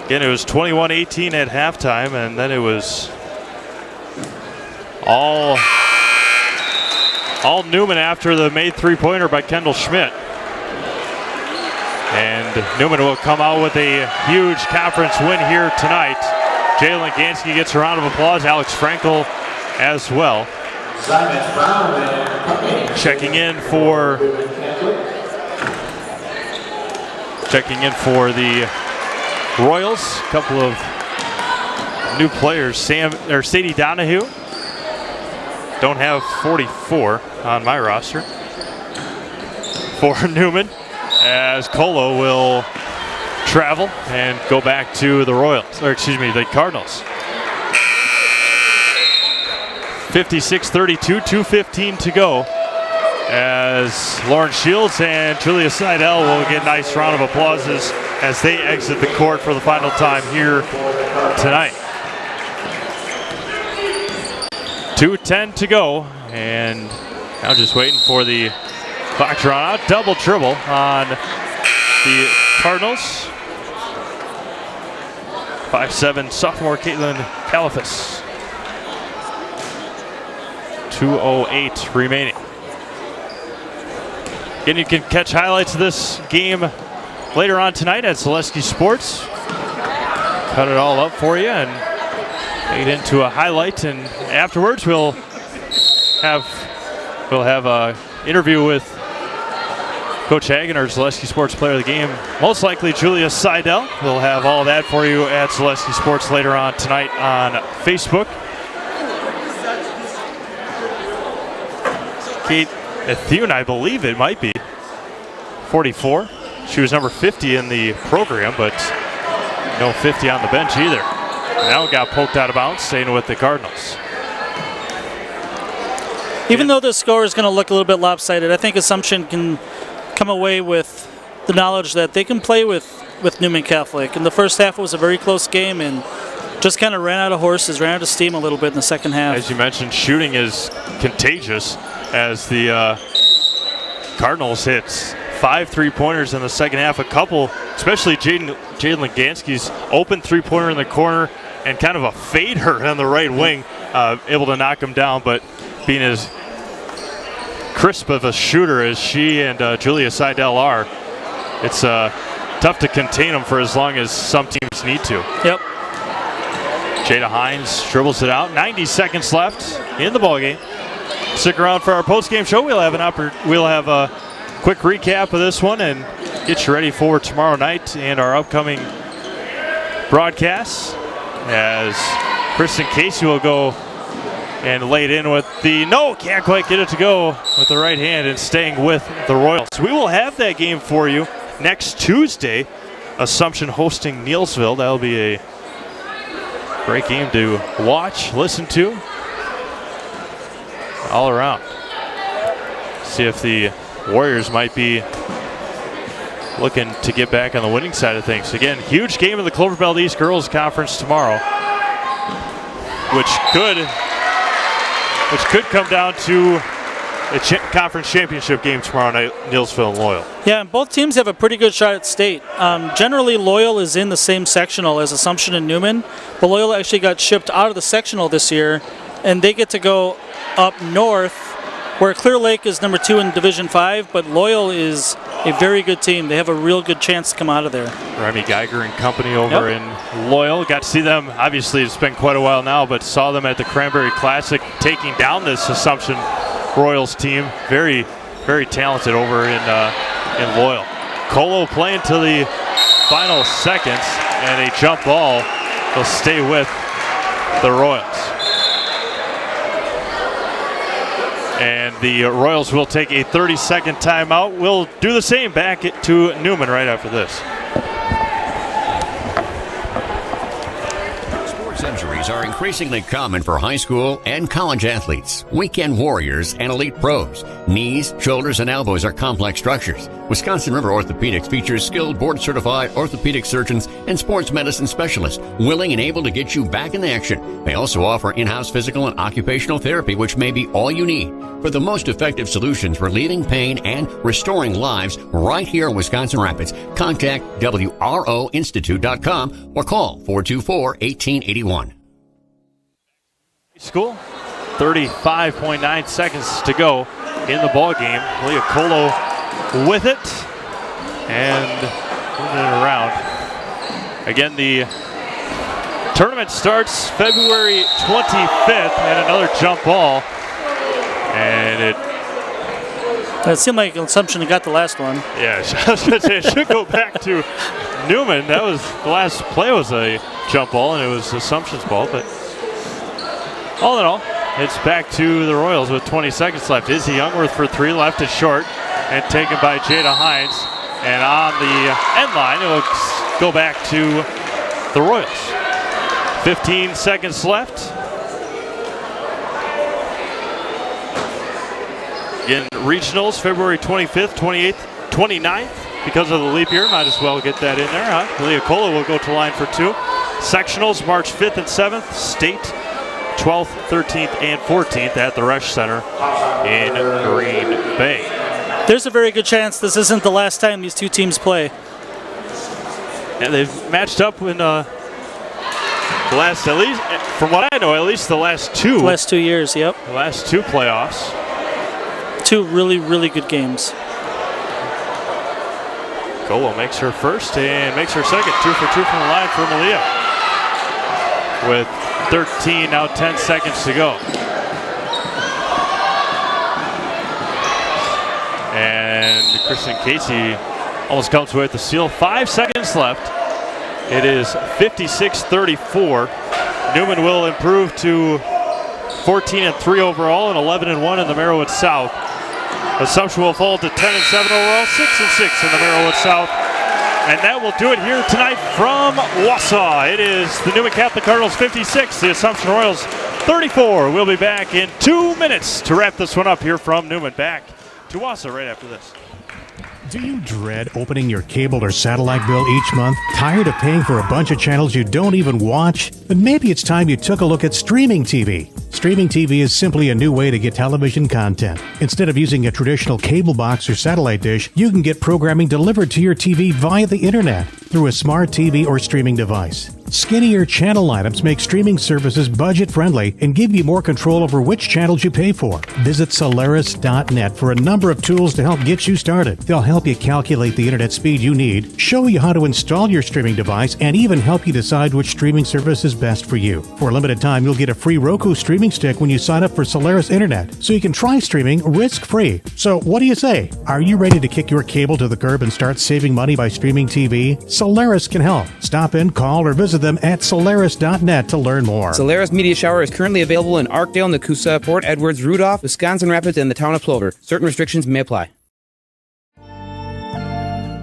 Speaker 3: Again, it was 21-18 at halftime, and then it was all Newman after the made three-pointer by Kendall Schmidt. And Newman will come out with a huge conference win here tonight. Jalen Gansky gets a round of applause. Alex Frankel as well. Checking in for the Royals. A couple of new players. Sadie Donahue. Don't have 44 on my roster for Newman, as Colo will travel and go back to the Royals, or excuse me, the Cardinals. 56-32, 2:15 to go. as Lauren Shields and Julia Seidel will get a nice round of applauses as they exit the court for the final time here tonight. 2:10 to go, and now just waiting for the clock to run out. Double dribble on the Cardinals. 5'7" sophomore Caitlin Califas. 2:08 remaining. Again, you can catch highlights of this game later on tonight at Zaleski Sports. Cut it all up for you and make it into a highlight, and afterwards we'll have a interview with Coach Hagen, our Zaleski Sports Player of the Game. Most likely Julia Seidel. We'll have all that for you at Zaleski Sports later on tonight on Facebook. Kate Ethune, I believe it might be 44. She was number 50 in the program, but no 50 on the bench either. Now got poked out of bounds, staying with the Cardinals.
Speaker 5: Even though the score is going to look a little bit lopsided, I think Assumption can come away with the knowledge that they can play with Newman Catholic. In the first half, it was a very close game and just kind of ran out of horses, ran out of steam a little bit in the second half.
Speaker 3: As you mentioned, shooting is contagious as the Cardinals hit 5 3-pointers in the second half. A couple, especially Jaden Legansky's open 3-pointer in the corner and kind of a fader on the right wing, able to knock him down, but being as crisp of a shooter as she and Julia Seidel are, it's tough to contain them for as long as some teams need to.
Speaker 5: Yep.
Speaker 3: Jada Hines dribbles it out. 90 seconds left in the ballgame. Stick around for our post-game show. We'll have a quick recap of this one and get you ready for tomorrow night and our upcoming broadcasts, as Kristen Casey will go and lay it in with the can't quite get it to go with the right hand, and staying with the Royals. We will have that game for you next Tuesday. Assumption hosting Neelsville. That'll be a great game to watch, listen to, all around. See if the Warriors might be looking to get back on the winning side of things. Again, huge game in the Clover Belt East Girls Conference tomorrow, which could come down to a conference championship game tomorrow night, Neelsville and Loyal.
Speaker 5: Yeah, and both teams have a pretty good shot at state. Generally, Loyal is in the same sectional as Assumption and Newman, but Loyal actually got shipped out of the sectional this year, and they get to go up north, where Clear Lake is number 2 in Division 5, but Loyal is a very good team. They have a real good chance to come out of there.
Speaker 3: Remy Geiger and company over in Loyal. Got to see them, obviously it's been quite a while now, but saw them at the Cranberry Classic taking down this Assumption Royals team. Very, very talented over in Loyal. Colo playing to the final seconds, and a jump ball will stay with the Royals. And the Royals will take a 30-second timeout. We'll do the same back to Newman right after this.
Speaker 16: Sports injuries are increasingly common for high school and college athletes, weekend warriors, and elite pros. Knees, shoulders, and elbows are complex structures. Wisconsin River Orthopedics features skilled board-certified orthopedic surgeons and sports medicine specialists willing and able to get you back in action. They also offer in-house physical and occupational therapy, which may be all you need for the most effective solutions relieving pain and restoring lives right here in Wisconsin Rapids. Contact WROinstitute.com or call 424-1881.
Speaker 3: School, 35.9 seconds to go in the ball game. Leah Colo with it and moving it around. Again, the tournament starts February 25th, and another jump ball, and
Speaker 5: it seemed like Assumption got the last one.
Speaker 3: Yeah, I was going to say it should go back to Newman. That was the last play was a jump ball, and it was Assumption's ball. But all in all, it's back to the Royals with 20 seconds left. Izzy Youngworth for 3, left is short, and taken by Jada Hines. And on the end line, it will go back to the Royals. 15 seconds left. Again, regionals, February 25th, 28th, 29th. Because of the leap year, might as well get that in there, huh? Leah Cola will go to line for 2. Sectionals, March 5th and 7th. State, 12th, 13th, and 14th at the Resch Center in Green Bay.
Speaker 5: There's a very good chance this isn't the last time these two teams play.
Speaker 3: And they've matched up in the last, at least, from what I know, at least the last 2.
Speaker 5: Last 2 years, yep.
Speaker 3: The last 2 playoffs.
Speaker 5: 2 really, really good games.
Speaker 3: Colo makes her first and makes her second. 2 for 2 from the line for Malia. With 13, now 10 seconds to go. And Kristen Casey almost comes away with the seal. 5 seconds left. It is 56-34. Newman will improve to 14-3 overall and 11-1 in the Marawood South. Assumption will fall to 10-7 overall, 6-6 in the Marawood South. And that will do it here tonight from Wausau. It is the Newman Catholic Cardinals 56, the Assumption Royals 34. We'll be back in 2 minutes to wrap this one up here from Newman. Back to Wausau right after this.
Speaker 14: Do you dread opening your cable or satellite bill each month? Tired of paying for a bunch of channels you don't even watch? Then maybe it's time you took a look at streaming TV. Streaming TV is simply a new way to get television content. Instead of using a traditional cable box or satellite dish, you can get programming delivered to your TV via the internet through a smart TV or streaming device. Skinnier channel items make streaming services budget-friendly and give you more control over which channels you pay for. Visit Solaris.net for a number of tools to help get you started. They'll help you calculate the internet speed you need, show you how to install your streaming device, and even help you decide which streaming service is best for you. For a limited time, you'll get a free Roku streaming stick when you sign up for Solaris Internet, so you can try streaming risk-free. So what do you say? Are you ready to kick your cable to the curb and start saving money by streaming TV? Solaris can help. Stop in, call, or visit them at Solaris.net to learn more.
Speaker 15: Solaris Media Shower is currently available in Arkdale, Nakusa, Port Edwards, Rudolph, Wisconsin Rapids, and the town of Plover. Certain restrictions may apply.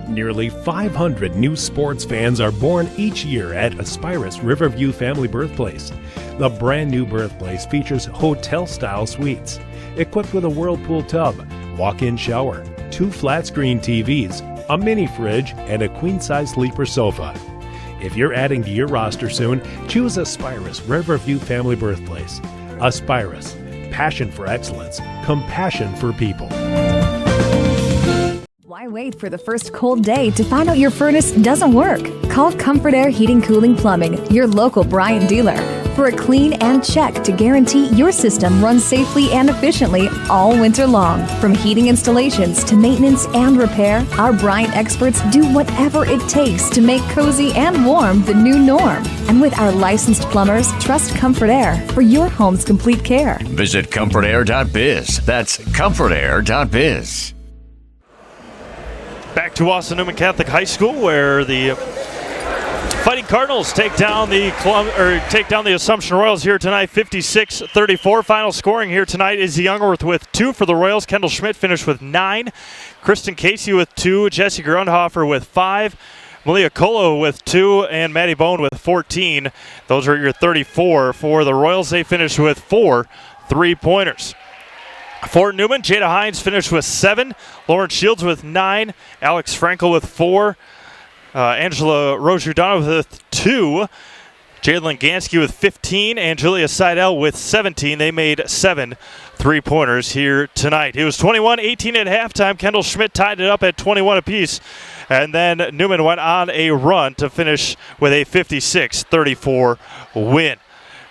Speaker 6: Nearly 500 new sports fans are born each year at Aspirus Riverview Family Birthplace. The brand new birthplace features hotel-style suites, equipped with a whirlpool tub, walk-in shower, 2 flat-screen TVs, a mini fridge, and a queen-size sleeper sofa. If you're adding to your roster soon, choose Aspirus Riverview Family Birthplace. Aspirus, passion for excellence, compassion for people.
Speaker 7: Why wait for the first cold day to find out your furnace doesn't work? Call Comfort Air Heating, Cooling, Plumbing, your local Bryant dealer, for a clean and check to guarantee your system runs safely and efficiently all winter long. From heating installations to maintenance and repair, our Bryant experts do whatever it takes to make cozy and warm the new norm. And with our licensed plumbers, trust Comfort Air for your home's complete care.
Speaker 8: Visit comfortair.biz. That's comfortair.biz.
Speaker 3: Back to Wausau Newman Catholic High School, where the Fighting Cardinals take down the Assumption Royals here tonight, 56-34. Final scoring here tonight is Youngworth with 2 for the Royals. Kendall Schmidt finished with 9. Kristen Casey with 2. Jesse Grundhofer with 5. Malia Colo with 2. And Maddie Bone with 14. Those are your 34. For the Royals, they finished with 4 3-pointers. For Newman, Jada Hines finished with 7. Lauren Shields with 9. Alex Frankel with 4. Angela Rojudana with 2. Jalen Gansky with 15. And Julia Seidel with 17. They made 7 3-pointers here tonight. It was 21-18 at halftime. Kendall Schmidt tied it up at 21 apiece. And then Newman went on a run to finish with a 56-34 win.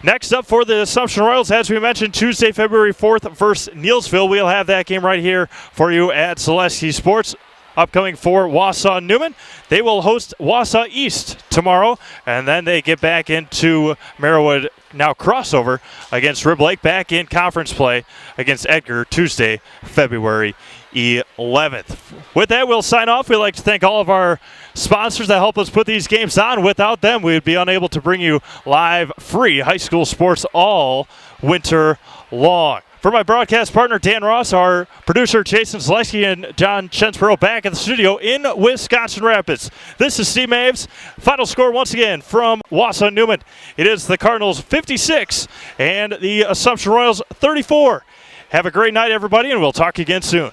Speaker 3: Next up for the Assumption Royals, as we mentioned, Tuesday, February 4th versus Neillsville. We'll have that game right here for you at Zaleski Sports. Upcoming for Wausau Newman, they will host Wausau East tomorrow, and then they get back into Marawood, now crossover, against Rib Lake, back in conference play against Edgar Tuesday, February 11th. With that, we'll sign off. We'd like to thank all of our sponsors that help us put these games on. Without them, we would be unable to bring you live, free high school sports all winter long. For my broadcast partner, Dan Ross, our producer, Jason Zaleski, and John Chensborough back at the studio in Wisconsin Rapids. This is Steve Maves. Final score once again from Wausau Newman. It is the Cardinals 56 and the Assumption Royals 34. Have a great night, everybody, and we'll talk again soon.